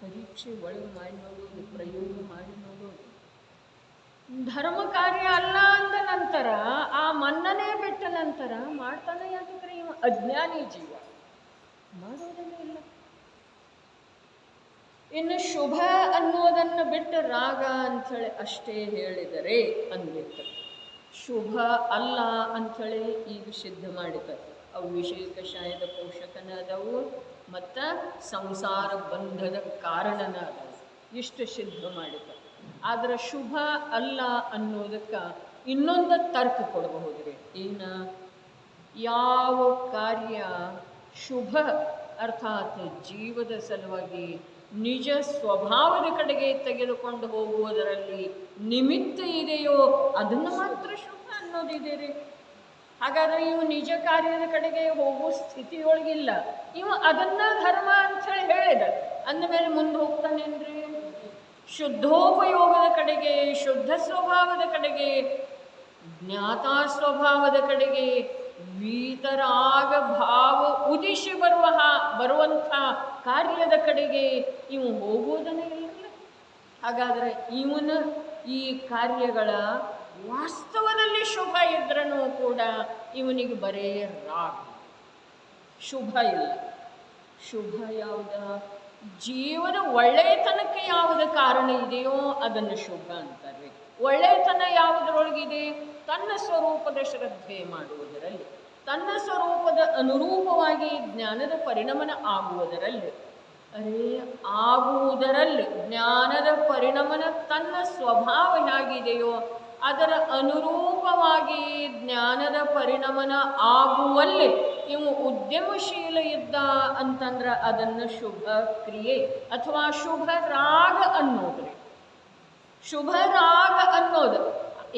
ಪರೀಕ್ಷೆ ಒಳಗೆ ಮಾಡಿ ನೋಡೋದು, ಪ್ರಯೋಗ ಮಾಡಿ ನೋಡೋದು. ಧರ್ಮ ಕಾರ್ಯ ಅಲ್ಲ ಅಂದ ನಂತರ, ಆ ಮನ್ನನೇ ಬಿಟ್ಟ ನಂತರ ಮಾಡ್ತಾನೆ ಯಾಕಂದ್ರೆ ಇವ ಅಜ್ಞಾನಿ ಜೀವ, ಮಾಡೋದನ್ನೇ ಇಲ್ಲ. ಇನ್ನು ಶುಭ ಅನ್ನೋದನ್ನು ಬಿಟ್ಟು ರಾಗ ಅಂಥೇಳಿ ಅಷ್ಟೇ ಹೇಳಿದರೆ ಅಂದಿತ್ತು. ಶುಭ ಅಲ್ಲ ಅಂಥೇಳಿ ಈಗ ಸಿದ್ಧ ಮಾಡಿದ್ದಾರೆ. ಅವು ವಿಷಯ ಕಷಾಯದ ಪೋಷಕನ ಅದವು ಮತ್ತು ಸಂಸಾರ ಬಂಧದ ಕಾರಣನ ಅದವು, ಇಷ್ಟು ಸಿದ್ಧ ಮಾಡಿದ್ದಾರೆ. ಆದರೆ ಶುಭ ಅಲ್ಲ ಅನ್ನೋದಕ್ಕೆ ಇನ್ನೊಂದು ತರ್ಕ ಕೊಡಬಹುದ್ರಿ. ಏನ, ಯಾವ ಕಾರ್ಯ ಶುಭ ಅರ್ಥಾತ್ ಜೀವದ ಸಲುವಾಗಿ ನಿಜ ಸ್ವಭಾವದ ಕಡೆಗೆ ತೆಗೆದುಕೊಂಡು ಹೋಗುವುದರಲ್ಲಿ ನಿಮಿತ್ತ ಇದೆಯೋ ಅದನ್ನು ಮಾತ್ರ ಶುಭ ಅನ್ನೋದಿದೆ ರೀ. ಹಾಗಾದ್ರೆ ಇವು ನಿಜ ಕಾರ್ಯದ ಕಡೆಗೆ ಹೋಗುವ ಸ್ಥಿತಿಯೊಳಗಿಲ್ಲ, ಇವು ಅದನ್ನ ಧರ್ಮ ಅಂಥೇಳಿ ಹೇಳಿದ ಅಂದಮೇಲೆ ಮುಂದೆ ಹೋಗ್ತಾನೇನ್ರಿ? ಶುದ್ಧೋಪಯೋಗದ ಕಡೆಗೆ, ಶುದ್ಧ ಸ್ವಭಾವದ ಕಡೆಗೆ, ಜ್ಞಾತಾ ಸ್ವಭಾವದ ಕಡೆಗೆ, ವೀತರಾಗ ಭಾವ ಉದಿಸಿ ಬರುವಂಥ ಕಾರ್ಯದ ಕಡೆಗೆ ಇವು ಹೋಗುವುದನ್ನೇ ಇಲ್ಲ. ಹಾಗಾದರೆ ಇವನ ಈ ಕಾರ್ಯಗಳ ವಾಸ್ತವದಲ್ಲಿ ಶುಭ ಇದ್ರೂ ಕೂಡ ಇವನಿಗೆ ಬರೇ ರಾಗ, ಶುಭ ಇಲ್ಲ. ಶುಭ ಯಾವುದ? ಜೀವನ ಒಳ್ಳೆಯತನಕ್ಕೆ ಯಾವುದು ಕಾರಣ ಇದೆಯೋ ಅದನ್ನು ಶುಭ ಅಂತಾರೆ. ಒಳ್ಳೆಯತನ ಯಾವುದರೊಳಗಿದೆ? ತನ್ನ ಸ್ವರೂಪದ ಶ್ರದ್ಧೆ ಮಾಡುವುದರಲ್ಲಿ, ತನ್ನ ಸ್ವರೂಪದ ಅನುರೂಪವಾಗಿ ಜ್ಞಾನದ ಪರಿಣಮನ ಆಗುವುದರಲ್ಲಿ. ಆಗುವುದರಲ್ಲಿ ಜ್ಞಾನದ ಪರಿಣಮನ ತನ್ನ ಸ್ವಭಾವ ಹೇಗಿದೆಯೋ ಅದರ ಅನುರೂಪವಾಗಿ ಜ್ಞಾನದ ಪರಿಣಮನ ಆಗುವಲ್ಲಿ ಇವು ಉದ್ಯಮಶೀಲ ಇದ್ದ ಅಂತಂದ್ರೆ ಅದನ್ನು ಶುಭ ಕ್ರಿಯೆ ಅಥವಾ ಶುಭ ರಾಗ ಅನ್ನೋದ್ರಿ. ಶುಭ ರಾಗ ಅನ್ನೋದು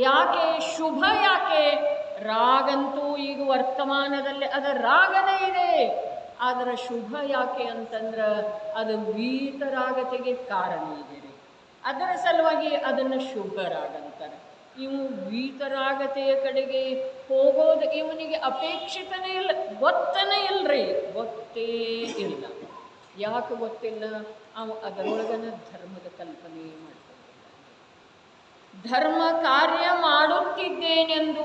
ಯಾಕೆ ಶುಭ? ಯಾಕೆ ರಾಗಂತೂ ಈಗ ವರ್ತಮಾನದಲ್ಲಿ ಅದರ ರಾಗನೇ ಇದೆ. ಆದರೆ ಶುಭ ಯಾಕೆ ಅಂತಂದ್ರೆ ಅದು ವೀತರಾಗತೆಗೆ ಕಾರಣ ಇದೆ ರೀ. ಅದರ ಸಲುವಾಗಿ ಅದನ್ನು ಶುಭ ರಾಗ ಅಂತಾರೆ. ಇವು ವೀತರಾಗತೆಯ ಕಡೆಗೆ ಹೋಗೋದು ಇವನಿಗೆ ಅಪೇಕ್ಷಿತನೇ ಇಲ್ಲ, ಗೊತ್ತನೇ ಇಲ್ಲರಿ, ಗೊತ್ತೇ ಇಲ್ಲ. ಯಾಕೆ ಗೊತ್ತಿಲ್ಲ? ಅವ ಅದರೊಳಗನ ಧರ್ಮದ ಕಲ್ಪನೆ ಮಾಡ್ತಾನೆ. ಧರ್ಮ ಕಾರ್ಯ ಮಾಡುತ್ತಿದ್ದೇನೆಂದು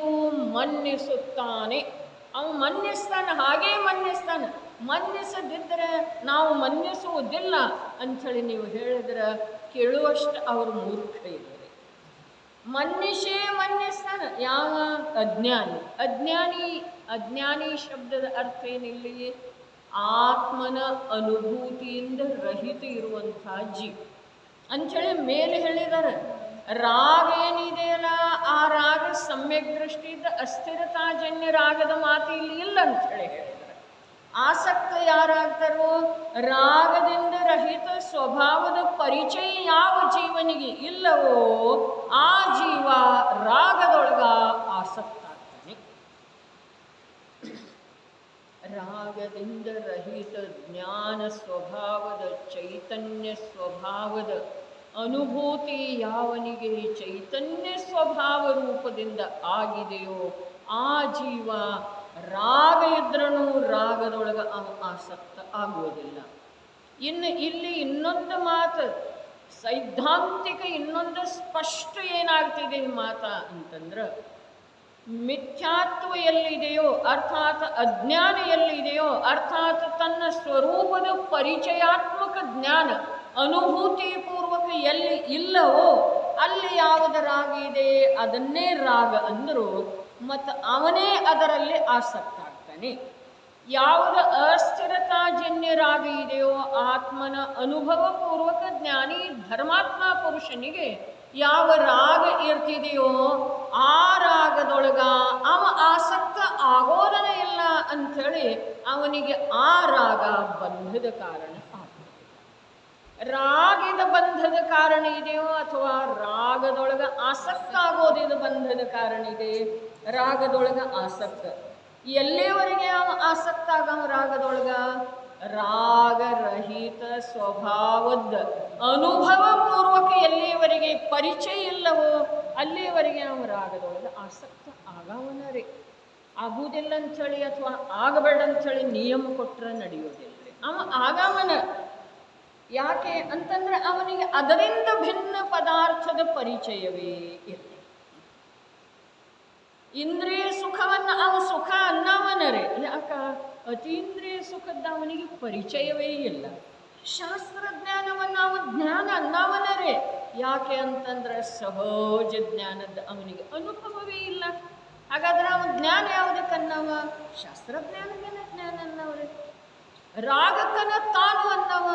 ಮನ್ನಿಸುತ್ತಾನೆ. ಅವನು ಮನ್ನಿಸ್ತಾನೆ, ಹಾಗೇ ಮನ್ನಿಸ್ತಾನೆ. ಮನ್ನಿಸದಿದ್ದರೆ ನಾವು ಮನ್ನಿಸುವುದಿಲ್ಲ ಅಂಥೇಳಿ ನೀವು ಹೇಳಿದ್ರೆ ಕೇಳುವಷ್ಟು ಅವರು ಮೂರ್ಖ ಇದ್ದಾರೆ. ಮನ್ನಿಸ್ತಾನೆ. ಯಾವ? ಅಜ್ಞಾನಿ. ಅಜ್ಞಾನಿ ಶಬ್ದದ ಅರ್ಥ ಏನಿಲ್ಲಿ? ಆತ್ಮನ ಅನುಭೂತಿಯಿಂದ ರಹಿತ ಇರುವಂಥ ಜೀವ ಅಂಥೇಳಿ ಮೇಲೆ ಹೇಳಿದ್ದಾರೆ. ರಾಗ ಏನಿದೆಯಲ್ಲ ಆ ರಾಗ ಸಮ್ಯಕ್ ದೃಷ್ಟಿಯಿಂದ ಅಸ್ಥಿರತಾಜನ್ಯ ರಾಗದ ಮಾತು ಇಲ್ಲಿ ಇಲ್ಲ ಅಂಥೇಳಿ ಹೇಳಿದ್ದಾರೆ. ಆಸಕ್ತ ಯಾರಾಗ್ತಾರೋ? ರಾಗದಿಂದ ರಹಿತ ಸ್ವಭಾವದ ಪರಿಚಯ ಯಾವ ಜೀವನಿಗೆ ಇಲ್ಲವೋ ಆ ಜೀವ ರಾಗದೊಳಗ ಆಸಕ್ತ ಆಗ್ತಾನೆ. ರಾಗದಿಂದ ರಹಿತ ಜ್ಞಾನ ಸ್ವಭಾವದ ಚೈತನ್ಯ ಸ್ವಭಾವದ ಅನುಭೂತಿ ಯಾವನಿಗೆ ಚೈತನ್ಯ ಸ್ವಭಾವ ರೂಪದಿಂದ ಆಗಿದೆಯೋ ಆ ಜೀವ ರಾಗ ಇದ್ರೂ ರಾಗದೊಳಗೆ ಆಸಕ್ತ ಆಗುವುದಿಲ್ಲ. ಇನ್ನು ಇಲ್ಲಿ ಇನ್ನೊಂದು ಮಾತು ಸೈದ್ಧಾಂತಿಕ, ಇನ್ನೊಂದು ಸ್ಪಷ್ಟ ಏನಾಗ್ತಿದೆ ಮಾತ ಅಂತಂದ್ರೆ, ಮಿಥ್ಯಾತ್ವ ಎಲ್ಲಿದೆಯೋ ಅರ್ಥಾತ್ ಅಜ್ಞಾನ ಎಲ್ಲಿದೆಯೋ ಅರ್ಥಾತ್ ತನ್ನ ಸ್ವರೂಪದ ಪರಿಚಯಾತ್ಮಕ ಜ್ಞಾನ ಅನುಭೂತಿ ಪೂರ್ವಕ ಎಲ್ಲಿ ಇಲ್ಲವೋ ಅಲ್ಲಿ ಯಾವುದು ರಾಗ ಇದೆ ಅದನ್ನೇ ರಾಗ ಅಂದರು. ಮತ್ತು ಅವನೇ ಅದರಲ್ಲಿ ಆಸಕ್ತ ಆಗ್ತಾನೆ. ಯಾವುದು ಅಸ್ಥಿರತಾಜನ್ಯ ರಾಗ ಇದೆಯೋ ಆತ್ಮನ ಅನುಭವ ಪೂರ್ವಕ ಜ್ಞಾನಿ ಧರ್ಮಾತ್ಮ ಪುರುಷನಿಗೆ ಯಾವ ರಾಗ ಇರ್ತಿದೆಯೋ ಆ ರಾಗದೊಳಗ ಅವ ಆಸಕ್ತ ಆಗೋದನೇ ಇಲ್ಲ ಅಂಥೇಳಿ ಅವನಿಗೆ ಆ ರಾಗ ಬಂಧದ ಕಾರಣ ಆಗ್ತದೆ. ರಾಗದ ಬಂಧದ ಕಾರಣ ಇದೆಯೋ ಅಥವಾ ರಾಗದೊಳಗ ಆಸಕ್ತ ಆಗೋದಿದ ಬಂಧದ ಕಾರಣ ಇದೆ. ರಾಗದೊಳಗ ಆಸಕ್ತ ಎಲ್ಲಿವರೆಗೆ ಅವ ಆಸಕ್ತ ಆಗವ ರಾಗದೊಳಗ? ರಾಗರಹಿತ ಸ್ವಭಾವದ ಅನುಭವ ಪೂರ್ವಕ ಎಲ್ಲಿಯವರೆಗೆ ಪರಿಚಯ ಇಲ್ಲವೋ ಅಲ್ಲಿಯವರೆಗೆ ಅವ ರಾಗದೊಳಗೆ ಆಸಕ್ತ ಆಗವನ ರೀ. ಆಗುವುದಿಲ್ಲ ಅಂಥೇಳಿ ಅಥವಾ ಆಗಬೇಡ ಅಂಥೇಳಿ ನಿಯಮ ಕೊಟ್ಟರೆ ನಡೆಯೋದಿಲ್ಲ ರೀ. ಅವ ಆಗಮನ ಯಾಕೆ ಅಂತಂದ್ರೆ ಅವನಿಗೆ ಅದರಿಂದ ಭಿನ್ನ ಪದಾರ್ಥದ ಪರಿಚಯವೇ ಇಲ್ಲ. ಇಂದ್ರಿಯ ಸುಖವನ್ನು ಅವ ಸುಖ ಅನ್ನವನರೇ, ಯಾಕ ಅತೀಂದ್ರಿಯ ಸುಖದ ಅವನಿಗೆ ಪರಿಚಯವೇ ಇಲ್ಲ. ಶಾಸ್ತ್ರಜ್ಞಾನವನ್ನು ಅವ ಜ್ಞಾನ ಅನ್ನವನರೇ, ಯಾಕೆ ಅಂತಂದ್ರೆ ಸಹಜ ಜ್ಞಾನದ ಅವನಿಗೆ ಅನುಭವವೇ ಇಲ್ಲ. ಹಾಗಾದ್ರೆ ಅವನ ಜ್ಞಾನ ಯಾವುದಕ್ಕನ್ನವ? ಶಾಸ್ತ್ರಜ್ಞಾನಕ್ಕನ ಜ್ಞಾನ ಅನ್ನವ್ರೆ. ರಾಗಕ್ಕನ ತಾನು ಅನ್ನವ.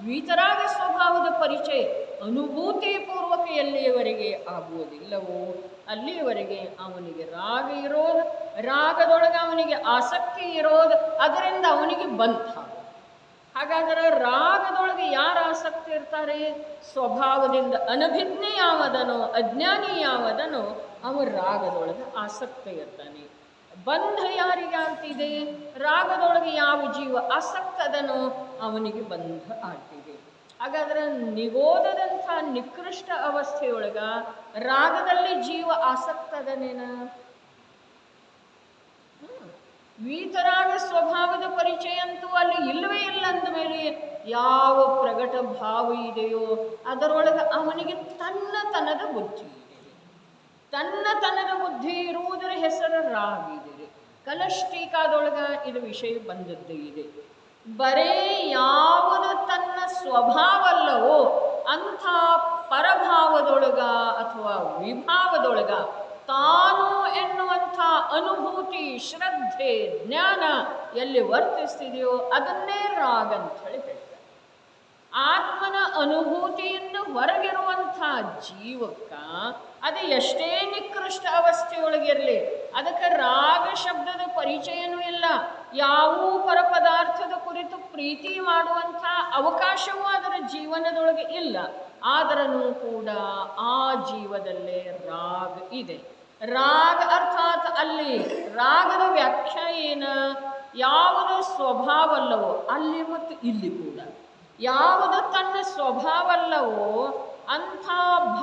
ವೀತರಾಗ ಸ್ವಭಾವದ ಪರಿಚಯ ಅನುಭೂತಿ ಪೂರ್ವಕ ಎಲ್ಲಿಯವರೆಗೆ ಆಗುವುದಿಲ್ಲವೋ ಅಲ್ಲಿಯವರೆಗೆ ಅವನಿಗೆ ರಾಗ ಇರೋದು, ರಾಗದೊಳಗೆ ಅವನಿಗೆ ಆಸಕ್ತಿ ಇರೋದು, ಅದರಿಂದ ಅವನಿಗೆ ಬಂಧ. ಹಾಗಾದರೆ ರಾಗದೊಳಗೆ ಯಾರು ಆಸಕ್ತಿ ಇರ್ತಾರೆ? ಸ್ವಭಾವದಿಂದ ಅನಭಿಜ್ಞ ಯಾವದನೋ, ಅಜ್ಞಾನಿ ಯಾವದನೋ ಅವ ರಾಗದೊಳಗೆ ಆಸಕ್ತಿ ಇರ್ತಾನೆ. ಬಂಧ ಯಾರಿಗೆ ಆಗ್ತಿದೆ? ರಾಗದೊಳಗೆ ಯಾವ ಜೀವ ಆಸಕ್ತದನೋ ಅವನಿಗೆ ಬಂಧ ಆಗ್ತಿದೆ. ಹಾಗಾದ್ರೆ ನಿಗೋದದಂಥ ನಿಕೃಷ್ಟ ಅವಸ್ಥೆಯೊಳಗ ರಾಗದಲ್ಲಿ ಜೀವ ಆಸಕ್ತದನೇನ? ವೀತರಾಗ ಸ್ವಭಾವದ ಪರಿಚಯ ಅಂತೂ ಅಲ್ಲಿ ಇಲ್ಲವೇ ಇಲ್ಲ. ಅಂದ ಮೇಲೆ ಯಾವ ಪ್ರಗಟ ಭಾವ ಇದೆಯೋ ಅದರೊಳಗೆ ಅವನಿಗೆ ತನ್ನತನದ ಬುದ್ಧಿ ಇದೆ. ತನ್ನತನದ ಬುದ್ಧಿ ಇರುವುದರ ಹೆಸರು ರಾಗ ಇದೆ. ಕಲಷ್ಟೀಕಾದೊಳಗ ಇದು ವಿಷಯ ಬಂದದ್ದು ಇದೆ. ಬರೇ ಯಾವುದು ತನ್ನ ಸ್ವಭಾವಲ್ಲವೋ ಅಂಥ ಪರಭಾವದೊಳಗ ಅಥವಾ ವಿಭಾವದೊಳಗ ತಾನು ಎನ್ನುವಂಥ ಅನುಭೂತಿ, ಶ್ರದ್ಧೆ, ಜ್ಞಾನ ಎಲ್ಲಿ ವರ್ತಿಸ್ತಿದೆಯೋ ಅದನ್ನೇ ರಾಗ ಅಂತ ಹೇಳಿ ಹೇಳ್ತಾರೆ. ಆತ್ಮನ ಅನುಭೂತಿಯಿಂದ ಹೊರಗಿರುವಂಥ ಜೀವಕ್ಕ ಅದು ಎಷ್ಟೇ ನಿಕೃಷ್ಟ ಅವಸ್ಥೆಯೊಳಗಿರಲಿ ಅದಕ್ಕೆ ರಾಗ ಶಬ್ದದ ಪರಿಚಯನೂ ಇಲ್ಲ. ಯಾವ ಪರಪದಾರ್ಥದ ಕುರಿತು ಪ್ರೀತಿ ಮಾಡುವಂಥ ಅವಕಾಶವೂ ಅದರ ಜೀವನದೊಳಗೆ ಇಲ್ಲ. ಆದರೂ ಕೂಡ ಆ ಜೀವದಲ್ಲೇ ರಾಗ ಇದೆ. ರಾಗ ಅರ್ಥಾತ್ ಅಲ್ಲಿ ರಾಗದ ವ್ಯಾಖ್ಯಾ ಏನ? ಯಾವುದು ಸ್ವಭಾವಲ್ಲವೋ ಅಲ್ಲಿ ಮತ್ತು ಇಲ್ಲಿ ಕೂಡ ಯಾವುದು ತನ್ನ ಸ್ವಭಾವಲ್ಲವೋ ಅಂಥ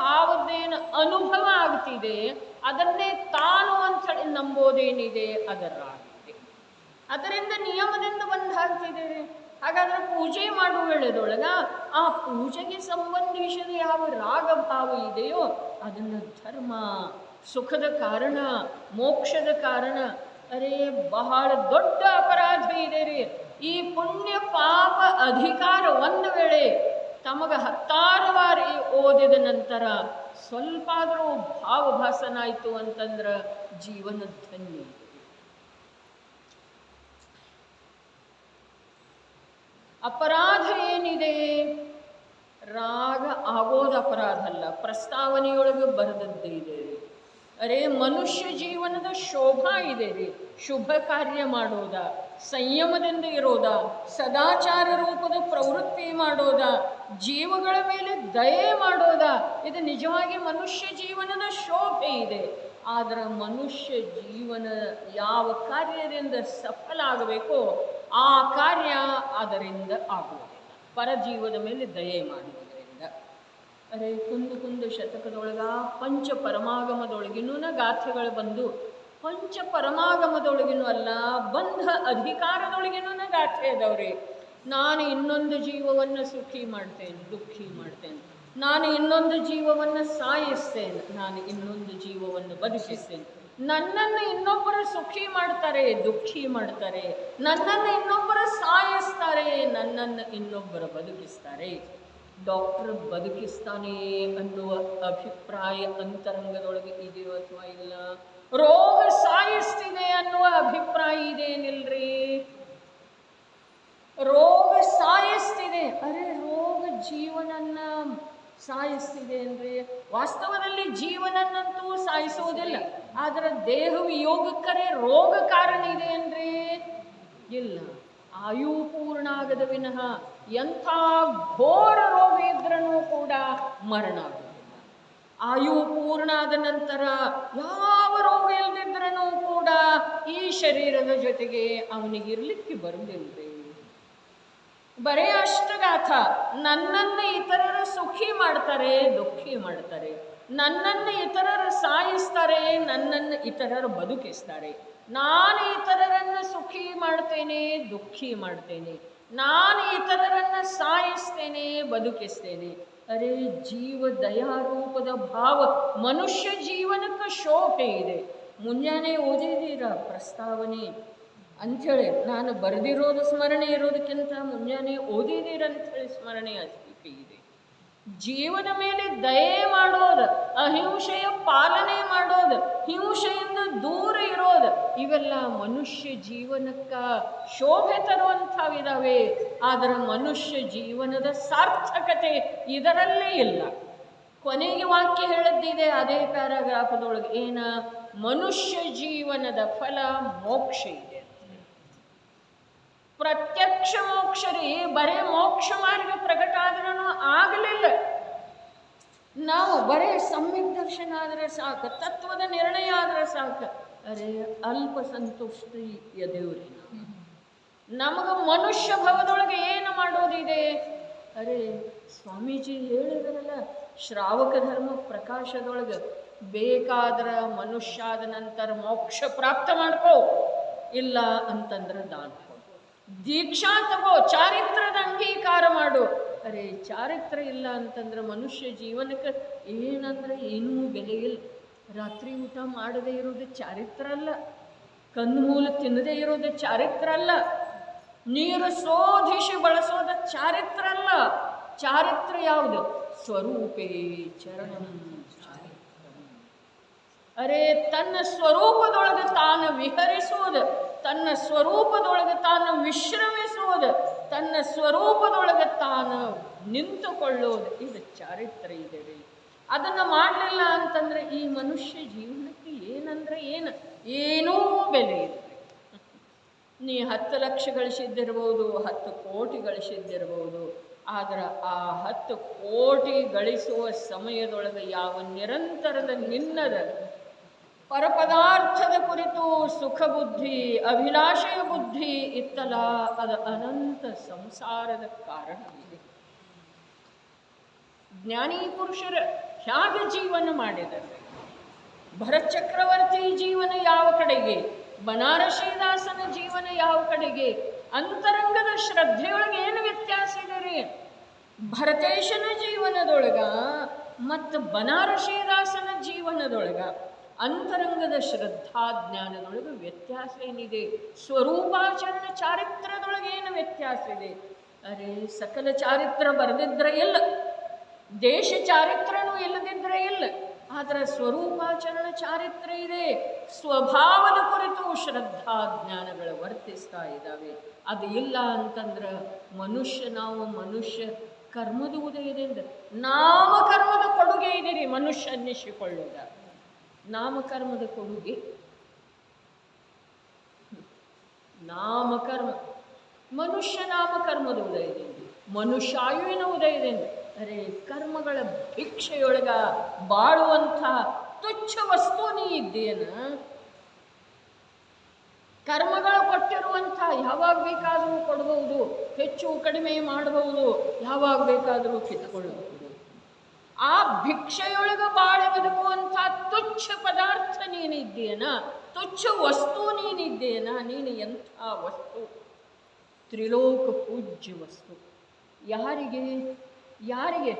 ಭಾವದ್ದೇನು ಅನುಭವ ಆಗ್ತಿದೆ ಅದನ್ನೇ ತಾನು ಅಂಥೇಳಿ ನಂಬೋದೇನಿದೆ ಅದರ ರಾಗ ಇದೆ. ಅದರಿಂದ ನಿಯಮದಿಂದ ಬಂದಾಗ್ತಿದೆ. ಹಾಗಾದ್ರೆ ಪೂಜೆ ಮಾಡುವ ವೇಳೆದೊಳಗ ಆ ಪೂಜೆಗೆ ಸಂಬಂಧಿಸಿದ ಯಾವ ರಾಗ ಭಾವ ಇದೆಯೋ ಅದನ್ನು ಧರ್ಮ, ಸುಖದ ಕಾರಣ, ಮೋಕ್ಷದ ಕಾರಣ, ಅರೇ ಬಹಳ ದೊಡ್ಡ ಅಪರಾಧ ಇದೆ ರೀ. ಈ ಪುಣ್ಯ ಪಾಪ ಅಧಿಕಾರ ಒಂದು ವೇಳೆ ತಮಗೆ 10 ಬಾರಿ ಓದಿದ ನಂತರ ಸ್ವಲ್ಪ ಆದರೂ ಭಾವಭಾಸನಾಯಿತು ಅಂತಂದ್ರೆ ಜೀವನ ಧನ್ಯ. ಅಪರಾಧ ಏನಿದೆ? ರಾಗ ಆಗೋದು ಅಪರಾಧ ಅಲ್ಲ, ಪ್ರಸ್ತಾವನೆಯೊಳಗೆ ಬರೆದದ್ದೇ ಇದೆ ರೀ. ಅರೇ ಮನುಷ್ಯ ಜೀವನದ ಶೋಭಾ ಇದೆ ರೀ. ಶುಭ ಕಾರ್ಯ ಮಾಡೋದ, ಸಂಯಮದಿಂದ ಇರೋದ, ಸದಾಚಾರ ರೂಪದ ಪ್ರವೃತ್ತಿ ಮಾಡೋದ, ಜೀವಗಳ ಮೇಲೆ ದಯೆ ಮಾಡೋದ, ಇದು ನಿಜವಾಗಿ ಮನುಷ್ಯ ಜೀವನದ ಶೋಭೆ ಇದೆ. ಆದರೆ ಮನುಷ್ಯ ಜೀವನ ಯಾವ ಕಾರ್ಯದಿಂದ ಸಫಲ ಆಗಬೇಕೋ ಆ ಕಾರ್ಯ ಅದರಿಂದ ಆಗುವುದಿಲ್ಲ, ಪರಜೀವದ ಮೇಲೆ ದಯೆ ಮಾಡುವುದರಿಂದ. ಅರೆ ಕುಂದು ಶತಕದೊಳಗ ಪಂಚ ಪರಮಾಗಮದೊಳಗಿನೂ ಗಾಥೆಗಳು ಬಂದು ಪಂಚ ಪರಮಾಗಮದೊಳಗಿನೂ ಅಲ್ಲ ಬಂಧ ಅಧಿಕಾರದೊಳಗಿನೂ ಗಾಥೆ ಅದಾವ್ರಿ. ನಾನು ಇನ್ನೊಂದು ಜೀವವನ್ನು ಸುಖಿ ಮಾಡ್ತೇನೆ, ದುಃಖಿ ಮಾಡ್ತೇನೆ. ನಾನು ಇನ್ನೊಂದು ಜೀವವನ್ನು ಸಾಯಿಸ್ತೇನೆ, ನಾನು ಇನ್ನೊಂದು ಜೀವವನ್ನು ಬದುಕಿಸ್ತೇನೆ. ನನ್ನನ್ನು ಇನ್ನೊಬ್ಬರು ಸುಖಿ ಮಾಡ್ತಾರೆ, ದುಃಖಿ ಮಾಡ್ತಾರೆ. ನನ್ನನ್ನು ಇನ್ನೊಬ್ಬರು ಸಾಯಿಸ್ತಾರೆ, ನನ್ನನ್ನು ಇನ್ನೊಬ್ಬರು ಬದುಕಿಸ್ತಾರೆ. ಡಾಕ್ಟರ್ ಬದುಕಿಸ್ತಾನೆ ಅನ್ನುವ ಅಭಿಪ್ರಾಯ ಅಂತರಂಗದೊಳಗೆ ಇದೆಯೋ ಅಥವಾ ಇಲ್ಲ? ರೋಗ ಸಾಯಿಸ್ತಿದೆ ಅನ್ನುವ ಅಭಿಪ್ರಾಯ ಇದೇನಿಲ್ರಿ? ರೋಗ ಸಾಯಿಸ್ತಿದೆ, ಅರೆ ರೋಗ ಜೀವನನ್ನ ಸಾಯಿಸ್ತಿದೆ ಅಂದ್ರೆ ವಾಸ್ತವದಲ್ಲಿ ಜೀವನನ್ನಂತೂ ಸಾಯಿಸುವುದಿಲ್ಲ. ಆದರೆ ದೇಹವು ಯೋಗಕ್ಕರೆ ರೋಗ ಕಾರಣ ಇದೆ ಅಂದ್ರೆ ಇಲ್ಲ. ಆಯು ಪೂರ್ಣ ಆಗದ ವಿನಃ ಎಂಥ ಘೋರ ರೋಗ ಇದ್ರೂ ಕೂಡ ಮರಣ ಆಗುವುದಿಲ್ಲ. ಆಯು ಪೂರ್ಣ ಆದ ನಂತರ ಯಾವ ರೋಗ ಇಲ್ಲದಿದ್ರೂ ಕೂಡ ಈ ಶರೀರದ ಜೊತೆಗೆ ಅವನಿಗಿರ್ಲಿಕ್ಕೆ ಬರುವುದಿಲ್ಲರಿ. ಬರೇ ಅಷ್ಟಗಾಥ, ನನ್ನನ್ನು ಇತರರು ಸುಖಿ ಮಾಡ್ತಾರೆ, ದುಃಖಿ ಮಾಡ್ತಾರೆ. ನನ್ನನ್ನು ಇತರರು ಸಾಯಿಸ್ತಾರೆ, ನನ್ನನ್ನು ಇತರರು ಬದುಕಿಸ್ತಾರೆ. ನಾನು ಇತರರನ್ನು ಸುಖಿ ಮಾಡ್ತೇನೆ, ದುಃಖಿ ಮಾಡ್ತೇನೆ, ನಾನು ಇತರರನ್ನು ಸಾಯಿಸ್ತೇನೆ, ಬದುಕಿಸ್ತೇನೆ. ಅರೆ, ಜೀವ ದಯಾರೂಪದ ಭಾವ ಮನುಷ್ಯ ಜೀವನಕ್ಕೆ ಶೋಭೆ ಇದೆ. ಮುಂಜಾನೆ ಓದಿದ್ದೀರಾ ಪ್ರಸ್ತಾವನೆ ಅಂಥೇಳಿ, ನಾನು ಬರೆದಿರೋದು ಸ್ಮರಣೆ ಇರೋದಕ್ಕಿಂತ ಮುಂಜಾನೆ ಓದಿದ್ದೀರಂಥೇಳಿ ಸ್ಮರಣೆ ಅಧಿಕ ಇದೆ. ಜೀವನ ಮೇಲೆ ದಯೆ ಮಾಡೋದು, ಅಹಿಂಸೆಯ ಪಾಲನೆ ಮಾಡೋದು, ಹಿಂಸೆಯಿಂದ ದೂರ ಇರೋದು, ಇವೆಲ್ಲ ಮನುಷ್ಯ ಜೀವನಕ್ಕೆ ಶೋಭೆ ತರುವಂಥವಿದಾವೆ. ಆದರೆ ಮನುಷ್ಯ ಜೀವನದ ಸಾರ್ಥಕತೆ ಇದರಲ್ಲೇ ಇಲ್ಲ. ಕೊನೆಗೆ ವಾಕ್ಯ ಹೇಳಿದ್ದಿದೆ ಅದೇ ಪ್ಯಾರಾಗ್ರಾಫದೊಳಗೆ, ಏನ ಮನುಷ್ಯ ಜೀವನದ ಫಲ ಮೋಕ್ಷ ಇದೆ. ಪ್ರತ್ಯಕ್ಷ ಮೋಕ್ಷ ರೀ, ಬರೇ ಮೋಕ್ಷ ಮಾರ್ಗ ಪ್ರಕಟ ಆದ್ರೂ ಆಗಲಿಲ್ಲ. ನಾವು ಬರೇ ಸಮ್ಯಕ್ ದರ್ಶನ ಆದರೆ ಸಾಕು, ತತ್ವದ ನಿರ್ಣಯ ಆದರೆ ಸಾಕು. ಅರೆ, ಅಲ್ಪ ಸಂತುಷ್ಟಿ ಎದೆವ್ರಿ. ನಮಗೆ ಮನುಷ್ಯ ಭವದೊಳಗೆ ಏನು ಮಾಡೋದಿದೆ? ಅರೆ, ಸ್ವಾಮೀಜಿ ಹೇಳಿದ್ರಲ್ಲ ಶ್ರಾವಕ ಧರ್ಮ ಪ್ರಕಾಶದೊಳಗೆ, ಬೇಕಾದ್ರೆ ಮನುಷ್ಯ ಆದ ನಂತರ ಮೋಕ್ಷ ಪ್ರಾಪ್ತ ಮಾಡ್ಕೋ, ಇಲ್ಲ ಅಂತಂದ್ರೆ ದಾನ ಕೊಡು, ದೀಕ್ಷಾ ತಗೋ, ಚಾರಿತ್ರದ ಅಂಗೀಕಾರ ಮಾಡು. ಅರೆ, ಚಾರಿತ್ರ ಇಲ್ಲ ಅಂತಂದ್ರೆ ಮನುಷ್ಯ ಜೀವನಕ್ಕೆ ಏನಂದ್ರೆ ಏನೂ ಬೆಲೆ ಇಲ್ಲ. ರಾತ್ರಿ ಊಟ ಮಾಡದೇ ಇರೋದು ಚಾರಿತ್ರ ಅಲ್ಲ, ಕಂದಮೂಲ ತಿನ್ನದೇ ಇರೋದು ಚಾರಿತ್ರ ಅಲ್ಲ, ನೀರು ಶೋಧಿಸಿ ಬಳಸೋದು ಚಾರಿತ್ರ ಅಲ್ಲ. ಚಾರಿತ್ರ ಯಾವುದು? ಸ್ವರೂಪೇ ಚರಣಂ ಚಾರಿತ್ರಂ. ಅರೆ, ತನ್ನ ಸ್ವರೂಪದೊಳಗೆ ತಾನು ವಿಹರಿಸುವುದು, ತನ್ನ ಸ್ವರೂಪದೊಳಗೆ ತಾನು ವಿಶ್ರಮಿಸುವುದು, ತನ್ನ ಸ್ವರೂಪದೊಳಗೆ ತಾನು ನಿಂತುಕೊಳ್ಳೋದು, ಇದು ಚಾರಿತ್ರ ಇದೆ ರೀ. ಅದನ್ನು ಮಾಡಲಿಲ್ಲ ಅಂತಂದರೆ ಈ ಮನುಷ್ಯ ಜೀವನಕ್ಕೆ ಏನಂದ್ರೆ ಏನೂ ಬೆಲೆ ಇಲ್ಲ. ನೀ 10 ಲಕ್ಷ ಗಳಿಸಿದ್ದಿರ್ಬೋದು, 10 ಕೋಟಿ ಗಳಿಸಿದ್ದಿರ್ಬೋದು, ಆದರೆ ಆ 10 ಕೋಟಿ ಗಳಿಸುವ ಸಮಯದೊಳಗೆ ಯಾವ ನಿರಂತರದ ನಿನ್ನದ ಪರಪದಾರ್ಥದ ಕುರಿತು ಸುಖ ಬುದ್ಧಿ, ಅಭಿಲಾಷೆಯ ಬುದ್ಧಿ ಇತ್ತಲ್ಲ, ಅದು ಅನಂತ ಸಂಸಾರದ ಕಾರಣವಿದೆ. ಜ್ಞಾನಿ ಪುರುಷರ ಹೇಗೆ ಜೀವನ ಮಾಡಿದರು? ಭರತ್ ಚಕ್ರವರ್ತಿ ಜೀವನ ಯಾವ ಕಡೆಗೆ, ಬನಾರಸಿದಾಸನ ಜೀವನ ಯಾವ ಕಡೆಗೆ? ಅಂತರಂಗದ ಶ್ರದ್ಧೆಯೊಳಗೆ ಏನು ವ್ಯತ್ಯಾಸ ಇದೆ ರೀ? ಭರತೇಶನ ಜೀವನದೊಳಗ ಮತ್ತು ಬನಾರಸಿದಾಸನ ಜೀವನದೊಳಗ ಅಂತರಂಗದ ಶ್ರದ್ಧಾ ಜ್ಞಾನದೊಳಗೆ ವ್ಯತ್ಯಾಸ ಏನಿದೆ? ಸ್ವರೂಪಾಚರಣ ಚಾರಿತ್ರದೊಳಗೆ ಏನು ವ್ಯತ್ಯಾಸ ಇದೆ? ಅರೆ, ಸಕಲ ಚಾರಿತ್ರ ಬರೆದಿದ್ರೆ ಇಲ್ಲ, ದೇಶ ಚಾರಿತ್ರನೂ ಇಲ್ಲದಿದ್ದರೆ ಇಲ್ಲ, ಆದರೆ ಸ್ವರೂಪಾಚರಣ ಚಾರಿತ್ರ ಇದೆ. ಸ್ವಭಾವದ ಕುರಿತು ಶ್ರದ್ಧಾ ಜ್ಞಾನಗಳು ವರ್ತಿಸ್ತಾ ಇದ್ದಾವೆ. ಅದು ಇಲ್ಲ ಅಂತಂದ್ರೆ ನಾವು ಮನುಷ್ಯ ಕರ್ಮದ ಉದಯದಿಂದ ನಾಮಕರ್ಮದ ಕೊಡುಗೆ ಇದೀರಿ. ಮನುಷ್ಯ ಅನ್ನಿಸಿಕೊಳ್ಳುವುದ ನಾಮಕರ್ಮದ ಕೊಡುಗೆ, ನಾಮಕರ್ಮ, ಮನುಷ್ಯ ನಾಮಕರ್ಮದ ಉದಯದಿಂದ, ಮನುಷ್ಯಾಯುವಿನ ಉದಯದಿಂದ. ಅರೆ, ಕರ್ಮಗಳ ಭಿಕ್ಷೆಯೊಳಗ ಬಾಳುವಂಥ ತುಚ್ಛ ವಸ್ತು ನೀ ಇದ್ದೇನ? ಕರ್ಮಗಳು ಕೊಟ್ಟಿರುವಂಥ ಯಾವಾಗ ಬೇಕಾದರೂ ಕೊಡಬಹುದು, ಹೆಚ್ಚು ಕಡಿಮೆ ಮಾಡಬಹುದು, ಯಾವಾಗ ಬೇಕಾದರೂ ಕಿತ್ತುಕೊಳ್ಳಬಹುದು. ಆ ಭಿಕ್ಷೆಯೊಳಗೆ ಬಾಳೆ ಬದುಕುವಂಥ ತುಚ್ಛ ಪದಾರ್ಥ ನೀನಿದ್ದೇನ? ತುಚ್ಛ ವಸ್ತು ನೀನಿದ್ದೇನ? ನೀನು ಎಂಥ ವಸ್ತು? ತ್ರಿಲೋಕ ಪೂಜ್ಯ ವಸ್ತು. ಯಾರಿಗೆ?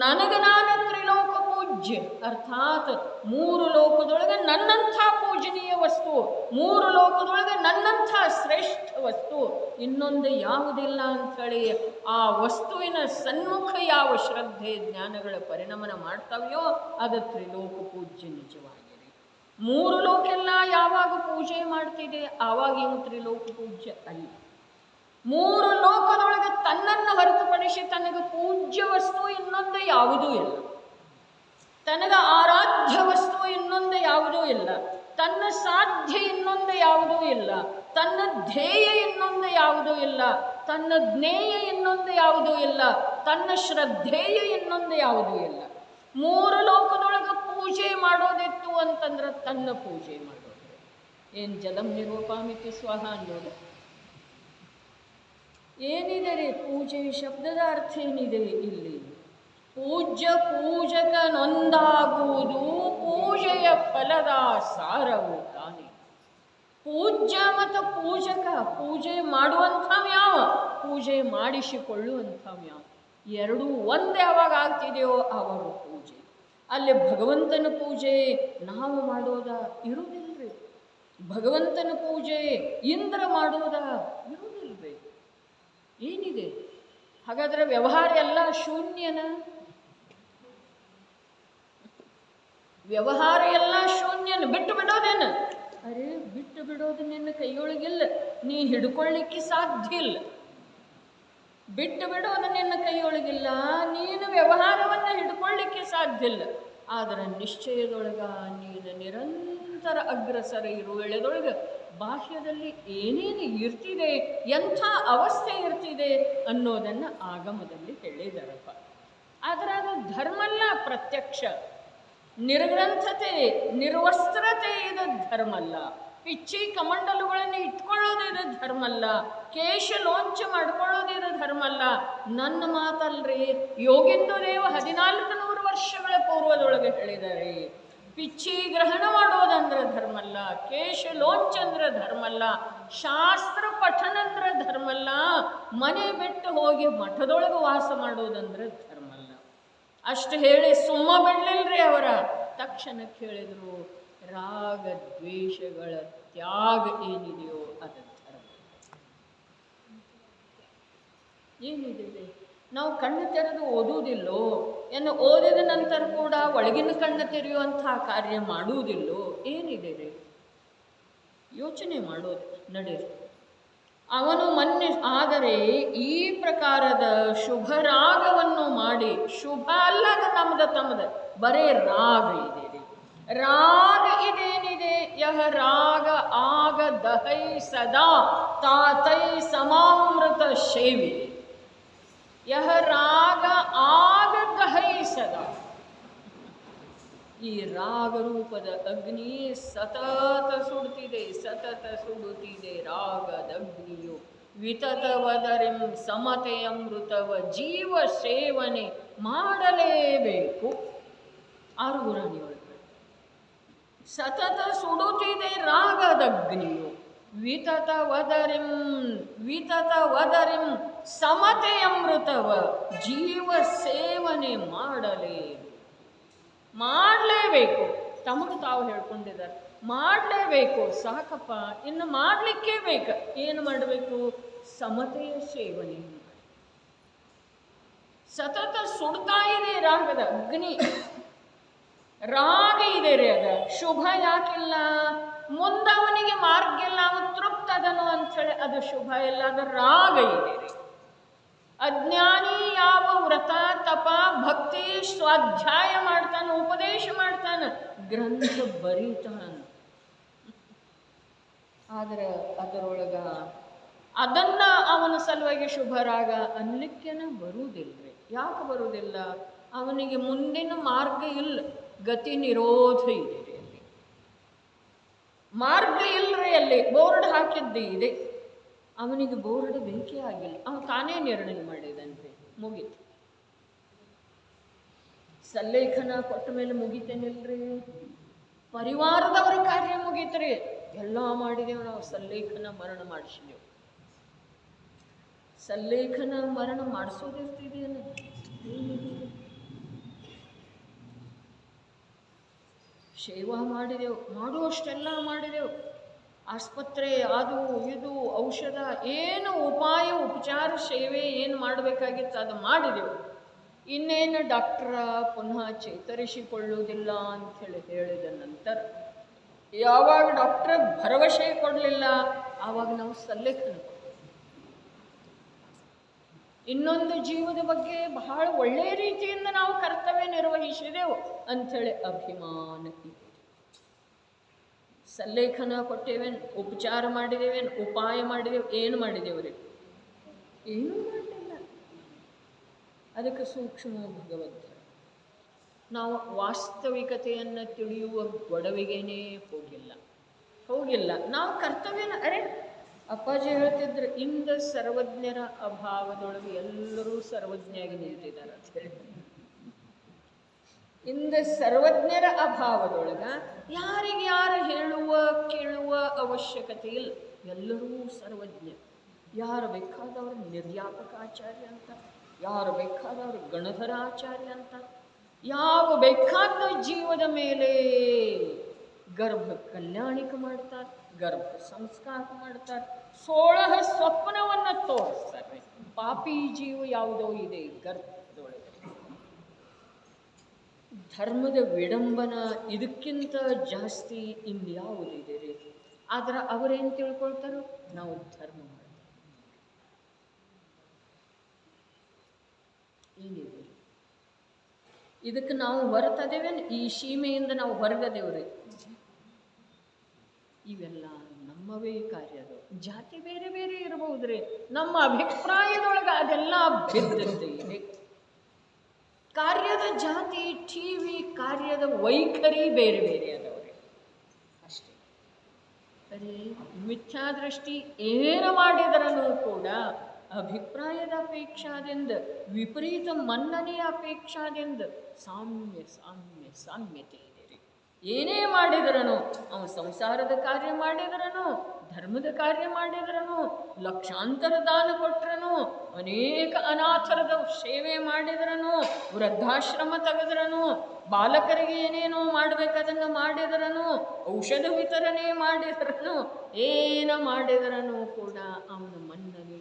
ನನಗೆ ನಾನು ತ್ರಿಲೋಕ ಪೂಜ್ಯ, ಅರ್ಥಾತ್ 3 ಲೋಕದೊಳಗೆ ನನ್ನಂಥ ಪೂಜನೀಯ ವಸ್ತು, 3 ಲೋಕದೊಳಗೆ ನನ್ನಂಥ ಶ್ರೇಷ್ಠ ವಸ್ತು ಇನ್ನೊಂದು ಯಾವುದಿಲ್ಲ ಅಂಥೇಳಿ ಆ ವಸ್ತುವಿನ ಸನ್ಮುಖ ಯಾವ ಶ್ರದ್ಧೆ ಜ್ಞಾನಗಳ ಪರಿಣಮನ ಮಾಡ್ತಾವೆಯೋ ಅದು ತ್ರಿಲೋಕ ಪೂಜ್ಯ ನಿಜವಾಗಿದೆ. 3 ಲೋಕೆಲ್ಲ ಯಾವಾಗ ಪೂಜೆ ಮಾಡ್ತಿದೆ ಆವಾಗೇನು ತ್ರಿಲೋಕ ಪೂಜ್ಯ ಅಲ್ಲ. 3 ಲೋಕದೊಳಗೆ ತನ್ನನ್ನು ಹೊರತುಪಡಿಸಿ ತನಗೆ ಪೂಜ್ಯ ವಸ್ತು ಇನ್ನೊಂದು ಯಾವುದೂ ಇಲ್ಲ, ತನಗೆ ಆರಾಧ್ಯ ವಸ್ತು ಇನ್ನೊಂದು ಯಾವುದೂ ಇಲ್ಲ, ತನ್ನ ಸಾಧ್ಯ ಇನ್ನೊಂದು ಯಾವುದೂ ಇಲ್ಲ, ತನ್ನ ಧ್ಯೇಯ ಇನ್ನೊಂದು ಯಾವುದೂ ಇಲ್ಲ, ತನ್ನ ಜ್ಞೇಯ ಇನ್ನೊಂದು ಯಾವುದೂ ಇಲ್ಲ, ತನ್ನ ಶ್ರದ್ಧೇಯ ಇನ್ನೊಂದು ಯಾವುದೂ ಇಲ್ಲ. 3 ಲೋಕದೊಳಗೆ ಪೂಜೆ ಮಾಡೋದಿತ್ತು ಅಂತಂದ್ರೆ ತನ್ನ ಪೂಜೆ ಮಾಡೋದು. ಏನು ಜಲಂ ನಿರೂಪಾಮಿತಿ ಸ್ವಾಹ ಅನ್ನೋದು ಏನಿದೆ ರೀ? ಪೂಜೆ ಶಬ್ದದ ಅರ್ಥ ಏನಿದೆ ಇಲ್ಲಿ? ಪೂಜ್ಯ ಪೂಜಕನೊಂದಾಗುವುದು ಪೂಜೆಯ ಫಲದ ಸಾರವು ತಾನೆ. ಪೂಜ್ಯ ಮತ್ತು ಪೂಜಕ, ಪೂಜೆ ಮಾಡುವಂಥವ್ ಯಾವ, ಪೂಜೆ ಮಾಡಿಸಿಕೊಳ್ಳುವಂಥವ್ ಯಾವ, ಎರಡೂ ಒಂದೇ ಯಾವಾಗ ಆಗ್ತಿದೆಯೋ ಆವಾಗ ಪೂಜೆ. ಅಲ್ಲಿ ಭಗವಂತನ ಪೂಜೆ ನಾವು ಮಾಡೋದ ಇರುವುದಿಲ್ರಿ, ಭಗವಂತನ ಪೂಜೆ ಇಂದ್ರ ಮಾಡೋದ ಇರುವುದಿಲ್ರಿ. ಏನಿದೆ ಹಾಗಾದ್ರೆ? ವ್ಯವಹಾರ ಎಲ್ಲ ಶೂನ್ಯನ? ವ್ಯವಹಾರ ಎಲ್ಲ ಶೂನ್ಯನ. ಬಿಟ್ಟು ಬಿಡೋದೇನು? ಅರೆ ಬಿಟ್ಟು ಬಿಡೋದು ನಿನ್ನ ಕೈಯೊಳಗಿಲ್ಲ, ನೀ ಹಿಡ್ಕೊಳ್ಳಿಕ್ಕೆ ಸಾಧ್ಯ ಇಲ್ಲ. ಬಿಟ್ಟು ಬಿಡೋದು ನಿನ್ನ ಕೈಯೊಳಗಿಲ್ಲ, ನೀನು ವ್ಯವಹಾರವನ್ನು ಹಿಡ್ಕೊಳ್ಳಿಕ್ಕೆ ಸಾಧ್ಯ ಇಲ್ಲ. ಆದರೆ ನಿಶ್ಚಯದೊಳಗ ನೀನು ನಿರಂತರ ಅಗ್ರಸರ ಇರುವ ವೇಳೆದೊಳಗೆ ಬಾಹ್ಯದಲ್ಲಿ ಏನೇನು ಇರ್ತಿದೆ, ಎಂಥ ಅವಸ್ಥೆ ಇರ್ತಿದೆ ಅನ್ನೋದನ್ನು ಆಗಮದಲ್ಲಿ ಹೇಳಿದಾರಪ್ಪ. ಆದರೆ ಅದು ಧರ್ಮಲ್ಲ, ಪ್ರತ್ಯಕ್ಷ. ನಿರ್ಗ್ರಂಥತೆ, ನಿರ್ವಸ್ತ್ರತೆ ಇದು ಧರ್ಮಲ್ಲ. ಪಿಚ್ಚಿ ಕಮಂಡಲುಗಳನ್ನು ಇಟ್ಕೊಳ್ಳೋದು ಇದು ಧರ್ಮಲ್ಲ. ಕೇಶ ಲೋಂಚ ಮಾಡ್ಕೊಳ್ಳೋದು ಇದು ಧರ್ಮಲ್ಲ. ನನ್ನ ಮಾತಲ್ರಿ, ಯೋಗೇಂದ್ರ ದೇವ 1400 ವರ್ಷಗಳ ಪೂರ್ವದೊಳಗೆ ಹೇಳಿದ್ದಾರೆ. ಪಿಚ್ಚಿ ಗ್ರಹಣ ಮಾಡೋದಂದ್ರೆ ಧರ್ಮಲ್ಲ, ಕೇಶ ಲೋಂಚ ಅಂದ್ರೆ ಧರ್ಮಲ್ಲ, ಶಾಸ್ತ್ರ ಪಠನ ಅಂದ್ರೆ ಧರ್ಮಲ್ಲ, ಮನೆ ಬಿಟ್ಟು ಹೋಗಿ ಮಠದೊಳಗೆ ವಾಸ ಮಾಡೋದಂದ್ರೆ ಧರ್ಮಲ್ಲ. ಅಷ್ಟು ಹೇಳಿ ಸುಮ್ಮ ಬಿಡ್ಲಿಲ್ರಿ ಅವರ. ತಕ್ಷಣಕ್ಕೆ ಹೇಳಿದ್ರು, ರಾಗ ದ್ವೇಷಗಳ ತ್ಯಾಗ ಏನಿದೆಯೋ ಅದು ಧರ್ಮ. ಏನಿದೆ? ನಾವು ಕಣ್ಣು ತೆರೆದು ಓದುವುದಿಲ್ಲೋ, ಏನು ಓದಿದ ನಂತರ ಕೂಡ ಒಳಗಿನ ಕಣ್ಣು ತೆರೆಯುವಂತಹ ಕಾರ್ಯ ಮಾಡುವುದಿಲ್ಲೋ? ಏನಿದೆ ರೀ? ಯೋಚನೆ ಮಾಡೋದು ನಡೆಯಿರಿ. ಅವನು ಆದರೆ ಈ ಪ್ರಕಾರದ ಶುಭ ರಾಗವನ್ನು ಮಾಡಿ, ಶುಭ ಅಲ್ಲದ ನಮ್ದ ತಮ್ಮದ ಬರೇ ರಾಗ ಇದೆ ರೀ. ರಾಗ ಇದೇನಿದೆ? ಯಹ ರಾಗ ಆಗ ದಹೈ ಸದಾ ತಾತೈ ಸಮಾಮೃತ ಸೇವಿ. ಯಹ ರಾಗ ಆಗ ದಹೈ ಸದಾ. ಈ ರಾಗರೂಪದ ಅಗ್ನಿ ಸತತ ಸುಡುತ್ತಿದೆ, ಸತತ ಸುಡುತ್ತಿದೆ ರಾಗದ ಅಗ್ನಿಯು. ವಿತತವದರಿಂ ಸಮತೆ ಅಮೃತವ ಜೀವ ಸೇವನೆ ಮಾಡಲೇಬೇಕು. 6 ಗುರಾಣಿಗಳು ಸತತ ಸುಡುತ್ತಿದೆ ರಾಗದ ಅಗ್ನಿಯು. ವಿತತವದರಿಂ ಸಮತೆ ಅಮೃತವ ಜೀವ ಸೇವನೆ ಮಾಡಲೇಬೇಕು. ತಮಗೆ ತಾವು ಹೇಳ್ಕೊಂಡಿದ್ದಾರೆ, ಮಾಡಲೇಬೇಕು. ಸಾಕಪ್ಪ, ಇನ್ನು ಮಾಡಲಿಕ್ಕೇ ಬೇಕು. ಏನು ಮಾಡಬೇಕು? ಸಮತೆಯ ಸೇವನೆ. ಸತತ ಸುಡ್ತಾ ಇದೆ ರಾಗದ ಅಗ್ನಿ. ರಾಗ ಇದೆ ರೀ. ಅದ ಶುಭ ಯಾಕಿಲ್ಲ? ಮುಂದವನಿಗೆ ಮಾರ್ಗ ಇಲ್ಲ, ಅವನು ತೃಪ್ತದನು ಅಂಥೇಳಿ ಅದು ಶುಭ ಇಲ್ಲ. ಅದು ರಾಗ ಇದೆ ರೀ. ಅಜ್ಞಾನಿ ಯಾವ ವ್ರತ ತಪ ಭಕ್ತಿ ಸ್ವಾಧ್ಯಾಯ ಮಾಡ್ತಾನೆ, ಉಪದೇಶ ಮಾಡ್ತಾನೆ, ಗ್ರಂಥ ಬರೀತಾನ, ಆದ್ರೆ ಅದರೊಳಗ ಅದನ್ನ ಅವನ ಸಲುವಾಗಿ ಶುಭ ರಾಗ ಅನ್ಲಿಕ್ಕೇನ ಬರುವುದಿಲ್ರಿ. ಯಾಕೆ ಬರುವುದಿಲ್ಲ? ಅವನಿಗೆ ಮುಂದಿನ ಮಾರ್ಗ ಇಲ್ಲ, ಗತಿ ನಿರೋಧ ಇದೆ ರೀ. ಅಲ್ಲಿ ಮಾರ್ಗ ಇಲ್ಲರಿ. ಅಲ್ಲಿ ಬೋರ್ಡ್ ಹಾಕಿದ್ದೇ ಇದೆ, ಅವನಿಗೆ ಬೋರ್ಡ್ ಬೇಕೇ ಆಗಿಲ್ಲ. ಅವನು ತಾನೇ ನಿರ್ಣಯ ಮಾಡಿದನ್ರಿ, ಮುಗೀತು. ಸಲ್ಲೇಖನ ಕೊಟ್ಟ ಮೇಲೆ ಮುಗಿತೇನಿಲ್ರಿ? ಪರಿವಾರದವರ ಕಾರ್ಯ ಮುಗೀತ್ರಿ. ಎಲ್ಲ ಮಾಡಿದೆವು ನಾವು, ಸಲ್ಲೇಖನ ಮರಣ ಮಾಡಿಸಿದೆವು. ಸಲ್ಲೇಖನ ಮರಣ ಮಾಡಿಸೋದಿರ್ತಿದೇನು? ಸೇವಾ ಮಾಡಿದೆವು, ಮಾಡುವಷ್ಟೆಲ್ಲ ಮಾಡಿದೆವು. ಆಸ್ಪತ್ರೆ ಅದು ಇದು ಔಷಧ ಏನು ಉಪಾಯ ಉಪಚಾರ ಸೇವೆ ಏನು ಮಾಡಬೇಕಾಗಿತ್ತು ಅದು ಮಾಡಿದೆವು. ಇನ್ನೇನು ಡಾಕ್ಟ್ರ ಪುನಃ ಚೇತರಿಸಿಕೊಳ್ಳುವುದಿಲ್ಲ ಅಂಥೇಳಿ ಹೇಳಿದ ನಂತರ ಯಾವಾಗ ಡಾಕ್ಟ್ರ್ ಭರವಸೆ ಕೊಡಲಿಲ್ಲ ಆವಾಗ ನಾವು ಸಲ್ಲೇಖನ ಕೊಡ್ತೀವಿ. ಇನ್ನೊಂದು ಜೀವದ ಬಗ್ಗೆ ಬಹಳ ಒಳ್ಳೆಯ ರೀತಿಯಿಂದ ನಾವು ಕರ್ತವ್ಯ ನಿರ್ವಹಿಸಿದೆವು ಅಂಥೇಳಿ ಅಭಿಮಾನ ಇದೆ. ಸಲ್ಲೇಖನ ಕೊಟ್ಟೇವೇನು? ಉಪಚಾರ ಮಾಡಿದೇವೇನು? ಉಪಾಯ ಮಾಡಿದೆವು? ಏನು ಮಾಡಿದೆವ್ರಿ? ಏನೂ ಮಾಡಲಿಲ್ಲ. ಅದಕ್ಕೆ ಸೂಕ್ಷ್ಮ ಭಗವಂತ. ನಾವು ವಾಸ್ತವಿಕತೆಯನ್ನು ತಿಳಿಯುವ ಗೊಡವೆಗೇನೇ ಹೋಗಿಲ್ಲ. ನಾವು ಕರ್ತವ್ಯನ ಅಪ್ಪಾಜಿ ಹೇಳ್ತಿದ್ರು, ಇಂದ ಸರ್ವಜ್ಞರ ಅಭಾವದೊಳಗೆ ಎಲ್ಲರೂ ಸರ್ವಜ್ಞಾಗಿ ನಿಂತಿದ್ದಾರೆ ಅಂತ ಹೇಳಿ. ಇಂದ ಸರ್ವಜ್ಞರ ಅಭಾವದೊಳಗ ಯಾರಿಗೆ ಯಾರು ಹೇಳುವ ಕೇಳುವ ಅವಶ್ಯಕತೆ ಇಲ್ಲ. ಎಲ್ಲರೂ ಸರ್ವಜ್ಞ. ಯಾರು ಬೇಕಾದವರು ನಿರ್ಯಾಪಕಾಚಾರ್ಯ ಅಂತ, ಯಾರು ಬೇಕಾದವರು ಗಣಧರಾಚಾರ್ಯ ಅಂತ, ಯಾವ ಬೇಕಾದ ಜೀವದ ಮೇಲೆ ಗರ್ಭ ಕಲ್ಯಾಣಿಕ ಮಾಡ್ತಾರೆ, ಗರ್ಭ ಸಂಸ್ಕಾರ ಮಾಡ್ತಾರೆ, 16 ಸ್ವಪ್ನವನ್ನು ತೋರಿಸ್ತಾರೆ. ಪಾಪಿ ಜೀವ ಯಾವುದೋ ಇದೆ ಗರ್ಭದೊಳಗೆ. ಧರ್ಮದ ವಿಡಂಬನ ಇದಕ್ಕಿಂತ ಜಾಸ್ತಿ ಇನ್ಯಾವುದಿದೆ ರೀ? ಆದ್ರೆ ಅವರೇನು ತಿಳ್ಕೊಳ್ತಾರೋ, ನಾವು ಧರ್ಮ ಮಾಡ್ತೀವಿ. ಏನಿದೆ ಇದಕ್ಕೆ ನಾವು ಹೊರತದೇವೆ, ಈ ಸೀಮೆಯಿಂದ ನಾವು ಹೊರಗದೇವ್ರಿ. ಇವೆಲ್ಲ ನಮ್ಮವೇ ಕಾರ್ಯದು. ಜಾತಿ ಬೇರೆ ಬೇರೆ ಇರಬಹುದ್ರಿ, ನಮ್ಮ ಅಭಿಪ್ರಾಯದೊಳಗೆ ಅದೆಲ್ಲ ಬಿದ್ದದ್ದೇ ಇದೆ. ಕಾರ್ಯದ ಜಾತಿ, ಟಿವಿ ಕಾರ್ಯದ ವೈಖರಿ ಬೇರೆ ಬೇರೆ ಅದವ್ರಿ ಅಷ್ಟೇ. ಸರಿ, ಮಿಥ್ಯಾದೃಷ್ಟಿ ಏನು ಮಾಡಿದ್ರೂ ಕೂಡ ಅಭಿಪ್ರಾಯದ ಅಪೇಕ್ಷಾದಿಂದ, ವಿಪರೀತ ಮನ್ನಣೆಯ ಅಪೇಕ್ಷಾದಿಂದ ಸಾಮ್ಯ ಸಾಮ್ಯ ಸಾಮ್ಯತೆ ಇದೆ ರೀ. ಏನೇ ಮಾಡಿದ್ರನು, ಅವನು ಸಂಸಾರದ ಕಾರ್ಯ ಮಾಡಿದ್ರನು, ಧರ್ಮದ ಕಾರ್ಯ ಮಾಡಿದ್ರನು, ಲಕ್ಷಾಂತರ ದಾನ ಕೊಟ್ರನು, ಅನೇಕ ಅನಾಥರದ ಸೇವೆ ಮಾಡಿದ್ರನು, ವೃದ್ಧಾಶ್ರಮ ತೆಗೆದ್ರನು, ಬಾಲಕರಿಗೆ ಏನೇನೋ ಮಾಡಬೇಕದನ್ನು ಮಾಡಿದ್ರನು, ಔಷಧ ವಿತರಣೆ ಮಾಡಿದ್ರನು, ಏನು ಮಾಡಿದ್ರನು ಕೂಡ ಅವನ ಮನ್ನಣೆ.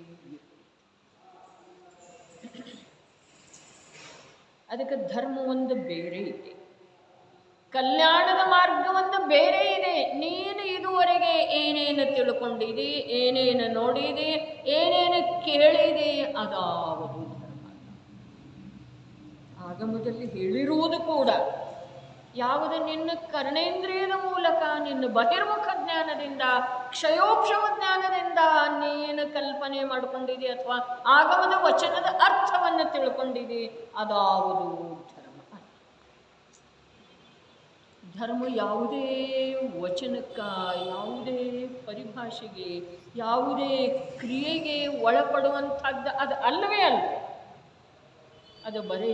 ಅದಕ್ಕೆ ಧರ್ಮ ಒಂದು ಬೇರೆ ಇದೆ, ಕಲ್ಯಾಣದ ಮಾರ್ಗ ಒಂದು ಬೇರೆ ಇದೆ. ನೀನು ಇದುವರೆಗೆ ಏನೇನು ತಿಳ್ಕೊಂಡಿದೆ, ಏನೇನು ನೋಡಿದೆ, ಏನೇನು ಕೇಳಿದೆ, ಅದಾವುದು ಧರ್ಮ. ಆಗಮದಲ್ಲಿ ಹೇಳಿರುವುದು ಕೂಡ ಯಾವುದು ನಿನ್ನ ಕರ್ಣೇಂದ್ರಿಯದ ಮೂಲಕ, ನಿನ್ನ ಬಹಿರ್ಮುಖ ಜ್ಞಾನದಿಂದ, ಕ್ಷಯೋಕ್ಷಮ ಜ್ಞಾನದಿಂದ ನೀನು ಕಲ್ಪನೆ ಮಾಡಿಕೊಂಡಿದೆ ಅಥವಾ ಆಗಮದ ವಚನದ ಅರ್ಥವನ್ನು ತಿಳ್ಕೊಂಡಿದೆ, ಅದಾವುದು ಧರ್ಮ. ಧರ್ಮ ಯಾವುದೇ ವಚನಕ್ಕ, ಯಾವುದೇ ಪರಿಭಾಷೆಗೆ, ಯಾವುದೇ ಕ್ರಿಯೆಗೆ ಒಳಪಡುವಂಥದ್ದು ಅದು ಅಲ್ಲವೇ ಅಲ್ಲ. ಅದು ಬರೀ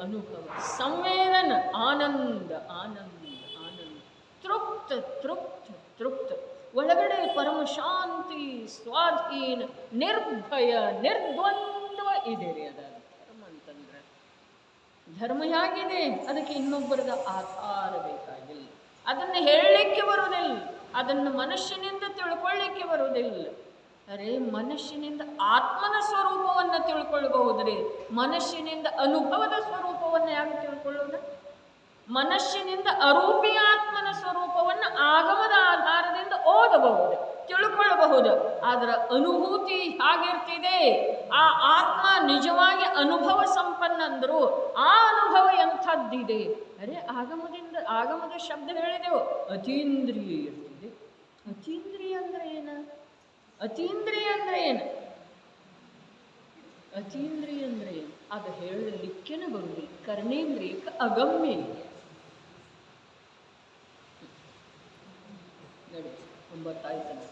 ಅನುಭವ, ಸಂವೇದನ, ಆನಂದ ಆನಂದ ಆನಂದ, ತೃಪ್ತ ತೃಪ್ತ ತೃಪ್ತ, ಒಳಗಡೆ ಪರಮ ಶಾಂತಿ, ಸ್ವಾಧೀನ, ನಿರ್ಭಯ, ನಿರ್ದ್ವಂದ್ವ ಇದೆ ರೀ. ಅದ ಧರ್ಮ ಅಂತಂದ್ರೆ. ಧರ್ಮ ಹೇಗಿದೆ, ಅದಕ್ಕೆ ಇನ್ನೊಬ್ಬರದ ಆಧಾರ ಬೇಕಾಗಿಲ್ಲ, ಅದನ್ನು ಹೇಳಲಿಕ್ಕೆ ಬರುವುದಿಲ್ಲ, ಅದನ್ನು ಮನುಷ್ಯನಿಂದ ತಿಳ್ಕೊಳ್ಳಿಕ್ಕೆ ಬರುವುದಿಲ್ಲ. ಅರೆ, ಮನುಷ್ಯನಿಂದ ಆತ್ಮನ ಸ್ವರೂಪವನ್ನು ತಿಳ್ಕೊಳ್ಬಹುದ್ರಿ, ಮನುಷ್ಯನಿಂದ ಅನುಭವದ ಸ್ವರೂಪವನ್ನು ಯಾಕೆ ತಿಳ್ಕೊಳ್ಳೋದು? ಮನುಷ್ಯನಿಂದ ಅರೂಪಿ ಆತ್ಮನ ಸ್ವರೂಪವನ್ನು ಆಗಮದ ಆಧಾರದಿಂದ ಓದಬಹುದು, ತಿಳ್ಕೊಳ್ಳಬಹುದು. ಅದರ ಅನುಭೂತಿ ಹಾಗಿರ್ತಿದೆ. ಆ ಆತ್ಮ ನಿಜವಾಗಿ ಅನುಭವ ಸಂಪನ್ನ ಅಂದರು, ಆ ಅನುಭವ ಎಂಥದ್ದಿದೆ? ಅರೆ, ಆಗಮದ ಶಬ್ದ ಹೇಳಿದೆವು, ಅತೀಂದ್ರಿಯ ಇರ್ತಿದೆ. ಅತೀಂದ್ರಿಯ ಅಂದ್ರೆ ಏನು? ಅತೀಂದ್ರಿಯ ಅಂದ್ರೆ ಏನು? ಅತೀಂದ್ರಿಯ ಅಂದ್ರೆ ಏನು? ಅದು ಹೇಳಲಿಕ್ಕೇನೆ ಬರುವುದಿಲ್ಲ. ಕರ್ಣೇಂದ್ರಿಯಕ್ಕೆ ಅಗಮ್ಯ ಇದೆ. ನೋಡಿ, 9 ಆಯ್ತನ.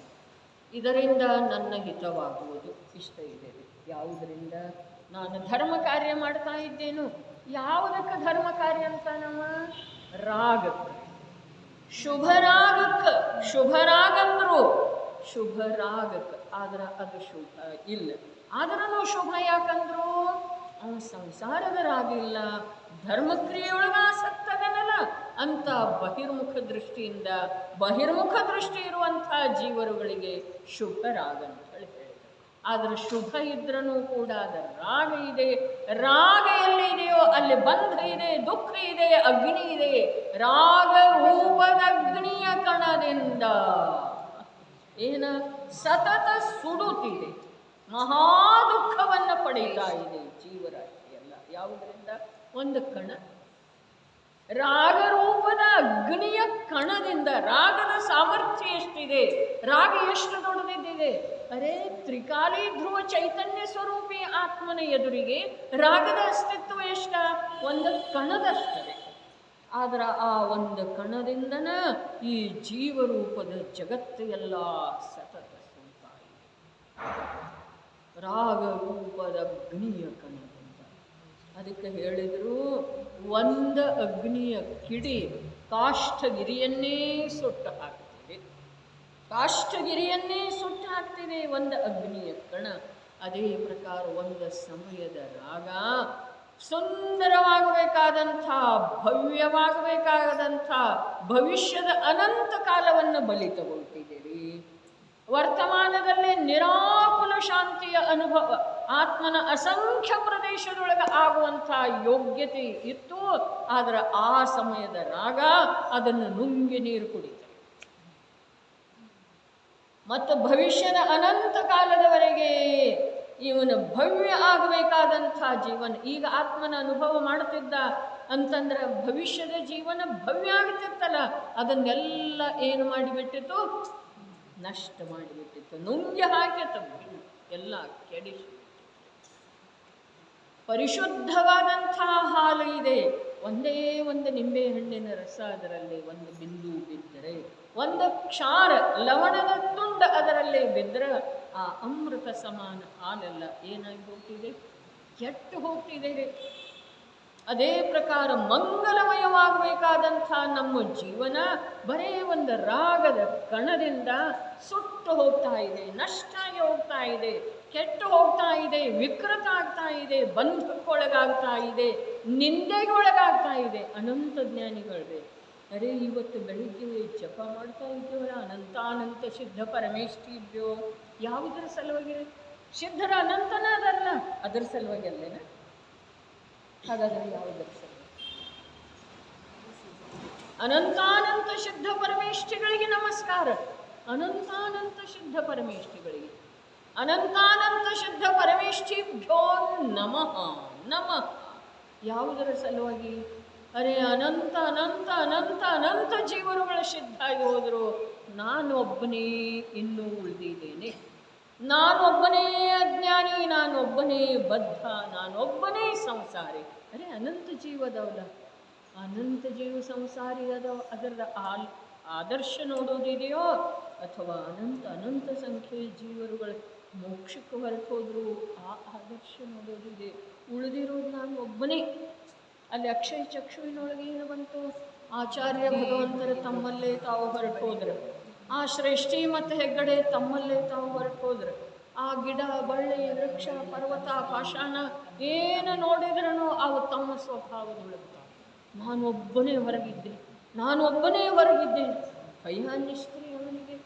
ಇದರಿಂದ ನನ್ನ ಹಿತವಾಗುವುದು ಇಷ್ಟ ಇದೆ. ಯಾವುದರಿಂದ? ನಾನು ಧರ್ಮ ಕಾರ್ಯ ಮಾಡ್ತಾ ಇದ್ದೇನು. ಯಾವುದಕ್ಕೆ ಧರ್ಮ ಕಾರ್ಯ ಅಂತ? ನಮ್ಮ ರಾಗಕ್ಕೆ, ಶುಭರಾಗಕ್ಕೆ. ಶುಭರಾಗಂದ್ರು ಶುಭರಾಗಕ್ಕೆ, ಆದ್ರೆ ಅದು ಶುಭ ಇಲ್ಲ. ಆದ್ರೂ ಶುಭ ಯಾಕಂದ್ರು ಅವನು ಸಂಸಾರದ ರಾಗ ಇಲ್ಲ, ಧರ್ಮಕ್ರಿಯೆಯೊಳಗ ಆಸಕ್ತಗನಲ್ಲ ಅಂತ ಬಹಿರ್ಮುಖ ದೃಷ್ಟಿಯಿಂದ, ಬಹಿರ್ಮುಖ ದೃಷ್ಟಿ ಇರುವಂಥ ಜೀವರುಗಳಿಗೆ ಶುಭ ರಾಗ ಅಂತ ಹೇಳಿ ಹೇಳಿದರು. ಆದರೆ ಶುಭ ಇದ್ರೂ ಕೂಡ ಅದರ ರಾಗ ಇದೆ. ರಾಗ ಎಲ್ಲಿ ಇದೆಯೋ ಅಲ್ಲಿ ಬಂಧ ಇದೆ, ದುಃಖ ಇದೆ, ಅಗ್ನಿ ಇದೆ. ರಾಗ ರೂಪದ ಅಗ್ನಿಯ ಕಣದಿಂದ ಏನ ಸತತ ಸುಡುತ್ತಿದೆ, ಮಹಾ ದುಃಖವನ್ನು ಪಡೀತಾ ಇದೆ ಜೀವರಾಶಿ ಎಲ್ಲ. ಯಾವುದರಿಂದ? ಒಂದು ಕಣ, ರಾಗರೂಪದ ಅಗ್ನಿಯ ಕಣದಿಂದ. ರಾಗದ ಸಾಮರ್ಥ್ಯ ಎಷ್ಟಿದೆ, ರಾಗ ಎಷ್ಟು ದೊಡ್ಡದಿದೆ. ಅರೆ, ತ್ರಿಕಾಲಿ ಧ್ರುವ ಚೈತನ್ಯ ಸ್ವರೂಪಿ ಆತ್ಮನ ಎದುರಿಗೆ ರಾಗದ ಅಸ್ತಿತ್ವ ಎಷ್ಟ? ಒಂದು ಕಣದಷ್ಟೇ. ಆದ್ರೆ ಆ ಒಂದು ಕಣದಿಂದನ ಈ ಜೀವರೂಪದ ಜಗತ್ತು ಎಲ್ಲ ಸತತ ಸುಡ್ತಾ ಇದೆ. ರಾಗ ರೂಪದ ಅಗ್ನಿಯ ಕಣದಿಂದ. ಅದಕ್ಕೆ ಹೇಳಿದರು, ಒಂದು ಅಗ್ನಿಯ ಕಿಡಿ ಕಾಷ್ಠಗಿರಿಯನ್ನೇ ಸುಟ್ಟು ಹಾಕ್ತಿದೆ. ಕಾಷ್ಠಗಿರಿಯನ್ನೇ ಸುಟ್ಟು ಹಾಕ್ತಿದೆ ಒಂದು ಅಗ್ನಿಯ ಕಣ. ಅದೇ ಪ್ರಕಾರ ಒಂದು ಸಮಯದ ರಾಗ ಸುಂದರವಾಗಬೇಕಾದಂಥ, ಭವ್ಯವಾಗಬೇಕಾದಂಥ ಭವಿಷ್ಯದ ಅನಂತ ಕಾಲವನ್ನು ಬಲಿ ತಗೊಳ್ತಿದ್ದೀರಿ. ವರ್ತಮಾನದಲ್ಲಿ ನಿರಾಕುಲ ಶಾಂತಿಯ ಅನುಭವ, ಆತ್ಮನ ಅಸಂಖ್ಯ ಪ್ರದೇಶದೊಳಗೆ ಆಗುವಂಥ ಯೋಗ್ಯತೆ ಇತ್ತು. ಆದರೆ ಆ ಸಮಯದ ರಾಗ ಅದನ್ನು ನುಂಗಿ ನೀರು ಕುಡಿತಾರೆ. ಮತ್ತು ಭವಿಷ್ಯದ ಅನಂತ ಕಾಲದವರೆಗೆ ಇವನು ಭವ್ಯ ಆಗಬೇಕಾದಂಥ ಜೀವನ, ಈಗ ಆತ್ಮನ ಅನುಭವ ಮಾಡುತ್ತಿದ್ದ ಅಂತಂದ್ರೆ ಭವಿಷ್ಯದ ಜೀವನ ಭವ್ಯ ಆಗ್ತಿತ್ತಲ್ಲ, ಅದನ್ನೆಲ್ಲ ಏನು ಮಾಡಿಬಿಟ್ಟಿತ್ತು? ನಷ್ಟ ಮಾಡಿಬಿಟ್ಟಿತ್ತು, ನುಂಗಿ ಹಾಕಿತ್ತು, ಎಲ್ಲ ಕೆಡಿಸಿ. ಪರಿಶುದ್ಧವಾದಂಥ ಹಾಲು ಇದೆ, ಒಂದೇ ಒಂದು ನಿಂಬೆ ಹಣ್ಣಿನ ರಸ ಅದರಲ್ಲಿ ಒಂದು ಬಿಂದು ಬಿದ್ದರೆ, ಒಂದು ಕ್ಷಾರ ಲವಣದ ತುಂಡ ಅದರಲ್ಲಿ ಬಿದ್ದರೆ ಆ ಅಮೃತ ಸಮಾನ ಹಾಲೆಲ್ಲ ಏನಾಗಿ ಹೋಗ್ತಿದೆ? ಕೆಟ್ಟು ಹೋಗ್ತಿದೆ. ಅದೇ ಪ್ರಕಾರ ಮಂಗಲಮಯವಾಗಬೇಕಾದಂಥ ನಮ್ಮ ಜೀವನ ಬರೇ ಒಂದು ರಾಗದ ಕಣದಿಂದ ಸುಟ್ಟು ಹೋಗ್ತಾ ಇದೆ, ನಷ್ಟ ಆಗಿ ಹೋಗ್ತಾ ಇದೆ, ಕೆಟ್ಟು ಹೋಗ್ತಾ ಇದೆ, ವಿಕೃತ ಆಗ್ತಾ ಇದೆ, ಬಂಧಕ್ಕೊಳಗಾಗ್ತಾ ಇದೆ, ನಿಂದೆಗೊಳಗಾಗ್ತಾ ಇದೆ. ಅನಂತ ಜ್ಞಾನಿಗಳಿವೆ. ಅರೆ ಇವತ್ತು ಬೆಳಿಗ್ಗೆ ಜಪ ಮಾಡ್ತಾ ಇದ್ದೇವಲ್ಲ, ಅನಂತಾನಂತ ಸಿದ್ಧ ಪರಮೇಷ್ಠಿಭ್ಯೋ, ಯಾವುದರ ಸಲುವಾಗಿ? ಸಿದ್ಧರ ಅನಂತನ ಅದಲ್ಲ, ಅದರ ಸಲುವಾಗಿ ಅಲ್ಲೇನ? ಹಾಗಾದರೆ ಯಾವುದರ ಸಲುವಾಗಿ? ಅನಂತಾನಂತ ಸಿದ್ಧ ಪರಮೇಷ್ಠಿಗಳಿಗೆ ನಮಸ್ಕಾರ. ಅನಂತಾನಂತ ಸಿದ್ಧ ಪರಮೇಷ್ಠಿಗಳಿಗೆ, ಅನಂತಾನಂತ ಸಿದ್ಧ ಪರಮೇಷ್ಠಿಭ್ಯೋ ನಮಃ ನಮಃ. ಯಾವುದರ ಸಲುವಾಗಿ? ಅರೆ ಅನಂತ ಅನಂತ ಅನಂತ ಅನಂತ ಜೀವರುಗಳ ಸಿದ್ಧಾಗಿ ಹೋದರು, ನಾನೊಬ್ಬನೇ ಇನ್ನೂ ಉಳಿದಿದ್ದೇನೆ, ನಾನೊಬ್ಬನೇ ಅಜ್ಞಾನಿ, ನಾನೊಬ್ಬನೇ ಬದ್ಧ, ನಾನೊಬ್ಬನೇ ಸಂಸಾರಿ. ಅರೆ ಅನಂತ ಜೀವದವಲ್ಲ, ಅನಂತ ಜೀವ ಸಂಸಾರಿ ಅದವ, ಅದರ ಆದರ್ಶ ನೋಡೋದಿದೆಯೋ, ಅಥವಾ ಅನಂತ ಸಂಖ್ಯೆಯ ಜೀವರುಗಳ ಮೋಕ್ಷಕ್ಕೆ ಹೊರಟೋದ್ರು ಆ ಆದರ್ಶ ನೋಡೋದಿದೆ. ಉಳಿದಿರೋದು ನಾನು ಒಬ್ಬನೇ. ಅಲ್ಲಿ ಅಕ್ಷಯ ಚಕ್ಷುವಿನೊಳಗೆ ಏನು ಬಂತು? ಆಚಾರ್ಯ ಭಗವಂತರ ತಮ್ಮಲ್ಲೇ ತಾವು ಹೊರಟೋದ್ರು, ಆ ಶ್ರೇಷ್ಠಿ ಮತ್ತು ಹೆಗ್ಗಡೆ ತಮ್ಮಲ್ಲೇ ತಾವು ಹೊರಟೋದ್ರು. ಆ ಗಿಡ ಬಳ್ಳಿ ವೃಕ್ಷ ಪರ್ವತ ಪಾಷಾಣ ಏನು ನೋಡಿದ್ರೂ ಅವು ತಮ್ಮ ಸ್ವಭಾವದೊಳಗೆ, ನಾನೊಬ್ಬನೇ ಹೊರಗಿದ್ದೆ, ನಾನೊಬ್ಬನೇ ಹೊರಗಿದ್ದೇನೆ. ಭಯಾನಿಷ್ಠರಿ ಅವನಿಗೆ,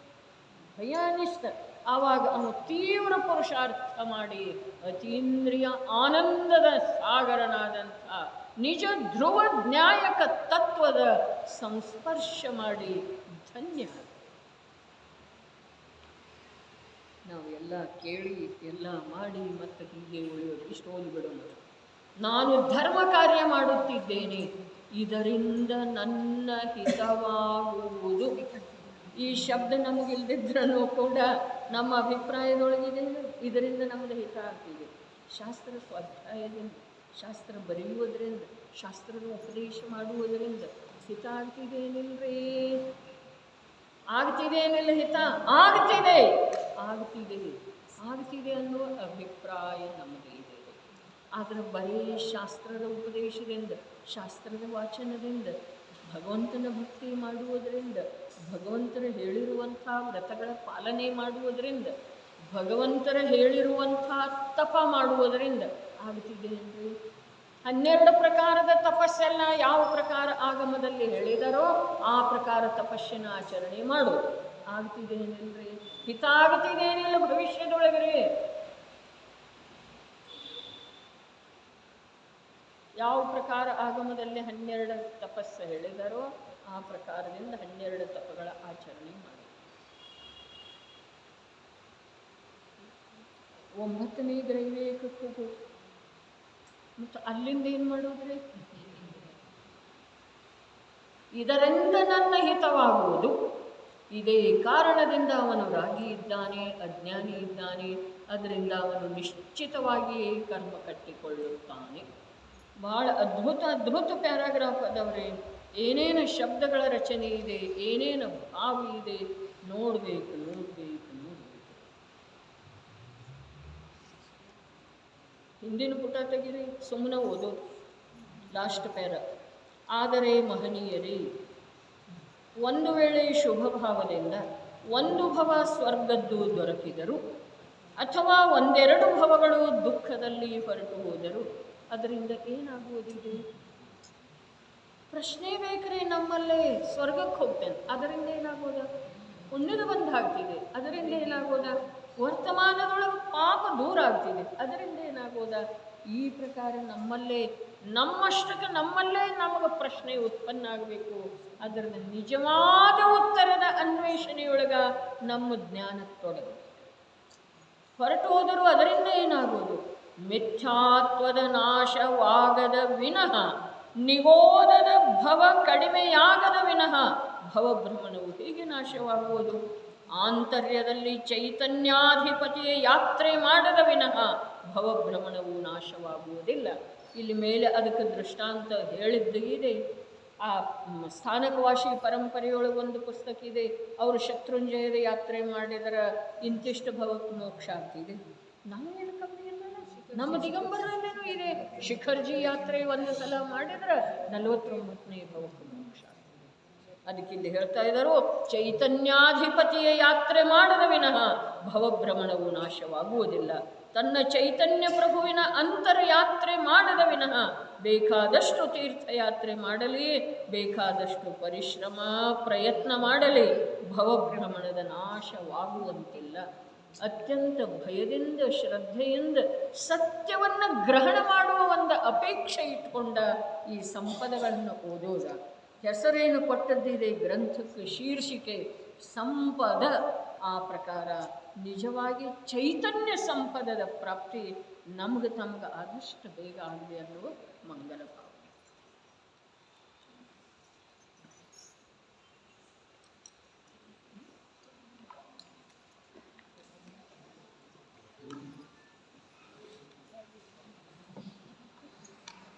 ಭಯಾನಿಷ್ಠ. ಆವಾಗ ಅವನು ತೀವ್ರ ಪುರುಷಾರ್ಥ ಮಾಡಿ ಅತೀಂದ್ರಿಯ ಆನಂದದ ಸಾಗರನಾದಂಥ ನಿಜ ಧ್ರುವ ನ್ಯಾಯಕ ತತ್ವದ ಸಂಸ್ಪರ್ಶ ಮಾಡಿ ಧನ್ಯ. ನಾವು ಎಲ್ಲ ಕೇಳಿ ಎಲ್ಲ ಮಾಡಿ ಮತ್ತೆ ಹೀಗೆ ಉಳಿಯೋದು, ಇಷ್ಟು ಓದಿಬಿಡೋಣ. ನಾನು ಧರ್ಮ ಕಾರ್ಯ ಮಾಡುತ್ತಿದ್ದೇನೆ, ಇದರಿಂದ ನನ್ನ ಹಿತವಾಗುವುದು. ಈ ಶಬ್ದ ನಮಗಿಲ್ದಿದ್ರೂ ಕೂಡ ನಮ್ಮ ಅಭಿಪ್ರಾಯದೊಳಗಿದೆ, ಇದರಿಂದ ನಮ್ಮದು ಹಿತ ಆಗ್ತಿದೆ. ಶಾಸ್ತ್ರ ಸ್ವಾಧ್ಯಾಯದಿಂದ, ಶಾಸ್ತ್ರ ಬರೆಯುವುದರಿಂದ, ಶಾಸ್ತ್ರದ ಉಪದೇಶ ಮಾಡುವುದರಿಂದ ಹಿತ ಆಗ್ತಿದೇನಿಲ್ರಿ? ಆಗ್ತಿದೇನಿಲ್ಲ ಹಿತ? ಆಗ್ತಿದೆ, ಆಗ್ತಿದೆ, ಆಗ್ತಿದೆ ಅನ್ನುವ ಅಭಿಪ್ರಾಯ ನಮಗೆ ಇದೆ. ಆದರೆ ಬರೀ ಶಾಸ್ತ್ರದ ಉಪದೇಶದಿಂದ, ಶಾಸ್ತ್ರದ ವಾಚನದಿಂದ, ಭಗವಂತನ ಭಕ್ತಿ ಮಾಡುವುದರಿಂದ, ಭಗವಂತರ ಹೇಳಿರುವಂಥ ವ್ರತಗಳ ಪಾಲನೆ ಮಾಡುವುದರಿಂದ, ಭಗವಂತರ ಹೇಳಿರುವಂಥ ತಪ ಮಾಡುವುದರಿಂದ ಆಗ್ತಿದೆ ಅಂದರೆ 12 ಪ್ರಕಾರದ ತಪಸ್ಸೆಲ್ಲ ಯಾವ ಪ್ರಕಾರ ಆಗಮದಲ್ಲಿ ಹೇಳಿದರೋ ಆ ಪ್ರಕಾರ ತಪಸ್ಸಿನ ಆಚರಣೆ ಮಾಡೋದು. ಆಗ್ತಿದೇನಿಲ್ರಿ? ಹಿತ ಆಗ್ತಿದೇನಿಲ್ಲ ಭವಿಷ್ಯದೊಳಗ್ರಿ? ಯಾವ ಪ್ರಕಾರ ಆಗಮದಲ್ಲಿ 12 ತಪಸ್ಸು ಹೇಳಿದರೋ ಆ ಪ್ರಕಾರದಿಂದ 12 ತಪಗಳ ಆಚರಣೆ ಮಾಡಿ. 9ನೇ ಗ್ರೈವೇಕಕ್ಕೆ ಹೋಗೋದು, ಮತ್ತು ಅಲ್ಲಿಂದ ಏನು ಮಾಡೋದ್ರಿ? ಇದರಿಂದ ನನ್ನ ಹಿತವಾಗುವುದು, ಇದೇ ಕಾರಣದಿಂದ ಅವನು ರಾಗಿ ಇದ್ದಾನೆ, ಅಜ್ಞಾನಿ ಇದ್ದಾನೆ, ಅದರಿಂದ ಅವನು ನಿಶ್ಚಿತವಾಗಿಯೇ ಕರ್ಮ ಕಟ್ಟಿಕೊಳ್ಳುತ್ತಾನೆ. ಭಾಳ ಅದ್ಭುತ ಅದ್ಭುತ ಪ್ಯಾರಾಗ್ರಾಫ್ ಅದವ್ರೆ. ಏನೇನು ಶಬ್ದಗಳ ರಚನೆ ಇದೆ, ಏನೇನು ಭಾವ ಇದೆ, ನೋಡಬೇಕು ನೋಡಬೇಕು ನೋಡಬೇಕು. ಹಿಂದಿನ ಪುಟ ತೆಗಿರಿ, ಸುಮ್ಮನೆ ಓದೋದು. Last para. ಆದರೆ ಮಹನೀಯರೇ, ಒಂದು ವೇಳೆ ಶುಭ ಭಾವದಿಂದ ಒಂದು ಭವ ಸ್ವರ್ಗದ್ದು ದೊರಕಿದರು ಅಥವಾ ಒಂದೆರಡು ಭವಗಳು ದುಃಖದಲ್ಲಿ ಹೊರಟು ಹೋದರು, ಅದರಿಂದ ಏನಾಗುವುದಿದೆ? ಪ್ರಶ್ನೆ ಬೇಕ್ರಿ. ನಮ್ಮಲ್ಲೇ ಸ್ವರ್ಗಕ್ಕೆ ಹೋಗ್ತೇನೆ, ಅದರಿಂದ ಏನಾಗೋದ? ಪುಣ್ಯದ ಬಂಧ ಆಗ್ತಿದೆ, ಅದರಿಂದ ಏನಾಗೋದ? ವರ್ತಮಾನದೊಳಗೆ ಪಾಪ ದೂರ ಆಗ್ತಿದೆ, ಅದರಿಂದ ಏನಾಗೋದ? ಈ ಪ್ರಕಾರ ನಮ್ಮಲ್ಲೇ ನಮ್ಮಷ್ಟಕ್ಕೆ ನಮ್ಮಲ್ಲೇ ನಮಗೆ ಪ್ರಶ್ನೆ ಉತ್ಪನ್ನ ಆಗಬೇಕು. ಅದರಿಂದ ನಿಜವಾದ ಉತ್ತರದ ಅನ್ವೇಷಣೆಯೊಳಗ ನಮ್ಮ ಜ್ಞಾನ ತೊಡಗು. ಹೊರಟು ಹೋದರೂ ಅದರಿಂದ ಏನಾಗೋದು? ಮಿಥ್ಯಾತ್ವದ ನಾಶವಾಗದ ವಿನಃ, ನಿಗೋದದ ಭವ ಕಡಿಮೆಯಾಗದ ವಿನಃ ಭವಭ್ರಮಣವು ಹೇಗೆ ನಾಶವಾಗುವುದು? ಆಂತರ್ಯದಲ್ಲಿ ಚೈತನ್ಯಾಧಿಪತಿಯ ಯಾತ್ರೆ ಮಾಡದ ವಿನಃ ಭವಭ್ರಮಣವು ನಾಶವಾಗುವುದಿಲ್ಲ. ಇಲ್ಲಿ ಮೇಲೆ ಅದಕ್ಕೆ ದೃಷ್ಟಾಂತ ಹೇಳಿದ್ದಿದೆ. ಆ ಸ್ಥಾನಕವಾಸಿ ಪರಂಪರೆಯೊಳಗೊಂದು ಪುಸ್ತಕ ಇದೆ, ಅವರು ಶತ್ರುಂಜಯದ ಯಾತ್ರೆ ಮಾಡಿದರೆ ಇಂತಿಷ್ಟು ಭವಕ್ಕೆ ಮೋಕ್ಷ ಆಗ್ತಿದೆ. ನಾವೇನು ಕಮ್ಮಿ ಇಲ್ಲ, ನಮ್ಮ ದಿಗಂಬರಲ್ಲೇನೂ ಇದೆ. ಶಿಖರ್ಜಿ ಯಾತ್ರೆ ಒಂದು ಸಲ ಮಾಡಿದ್ರೆ 49ನೇ ಭವಕ್ಕೆ ಮೋಕ್ಷ. ಅದಕ್ಕಿಲ್ಲಿ ಹೇಳ್ತಾ ಇದ್ದರು, ಚೈತನ್ಯಾಧಿಪತಿಯ ಯಾತ್ರೆ ಮಾಡದ ವಿನಃ ಭವಭ್ರಮಣವು ನಾಶವಾಗುವುದಿಲ್ಲ. ತನ್ನ ಚೈತನ್ಯ ಪ್ರಭುವಿನ ಅಂತರ್ಯಾತ್ರೆ ಮಾಡದ ವಿನಃ ಬೇಕಾದಷ್ಟು ತೀರ್ಥಯಾತ್ರೆ ಮಾಡಲಿ, ಬೇಕಾದಷ್ಟು ಪರಿಶ್ರಮ ಪ್ರಯತ್ನ ಮಾಡಲಿ, ಭವಭ್ರಮಣದ ನಾಶವಾಗುವಂತಿಲ್ಲ. ಅತ್ಯಂತ ಭಯದಿಂದ ಶ್ರದ್ಧೆಯಿಂದ ಸತ್ಯವನ್ನು ಗ್ರಹಣ ಮಾಡುವ ಒಂದು ಅಪೇಕ್ಷೆ ಇಟ್ಕೊಂಡ ಈ ಸಂಪದಗಳನ್ನು ಓದೋದ. ಹೆಸರೇನು ಕೊಟ್ಟದ್ದಿದೆ ಗ್ರಂಥಕ್ಕೆ, ಶೀರ್ಷಿಕೆ ಸಂಪದ. ಆ ಪ್ರಕಾರ ನಿಜವಾಗಿ ಚೈತನ್ಯ ಸಂಪದದ ಪ್ರಾಪ್ತಿ ನಮಗೆ ಆದಷ್ಟು ಬೇಗ ಆಗಲಿ ಅನ್ನುವ ಮಂಗಲ ಭಾವ.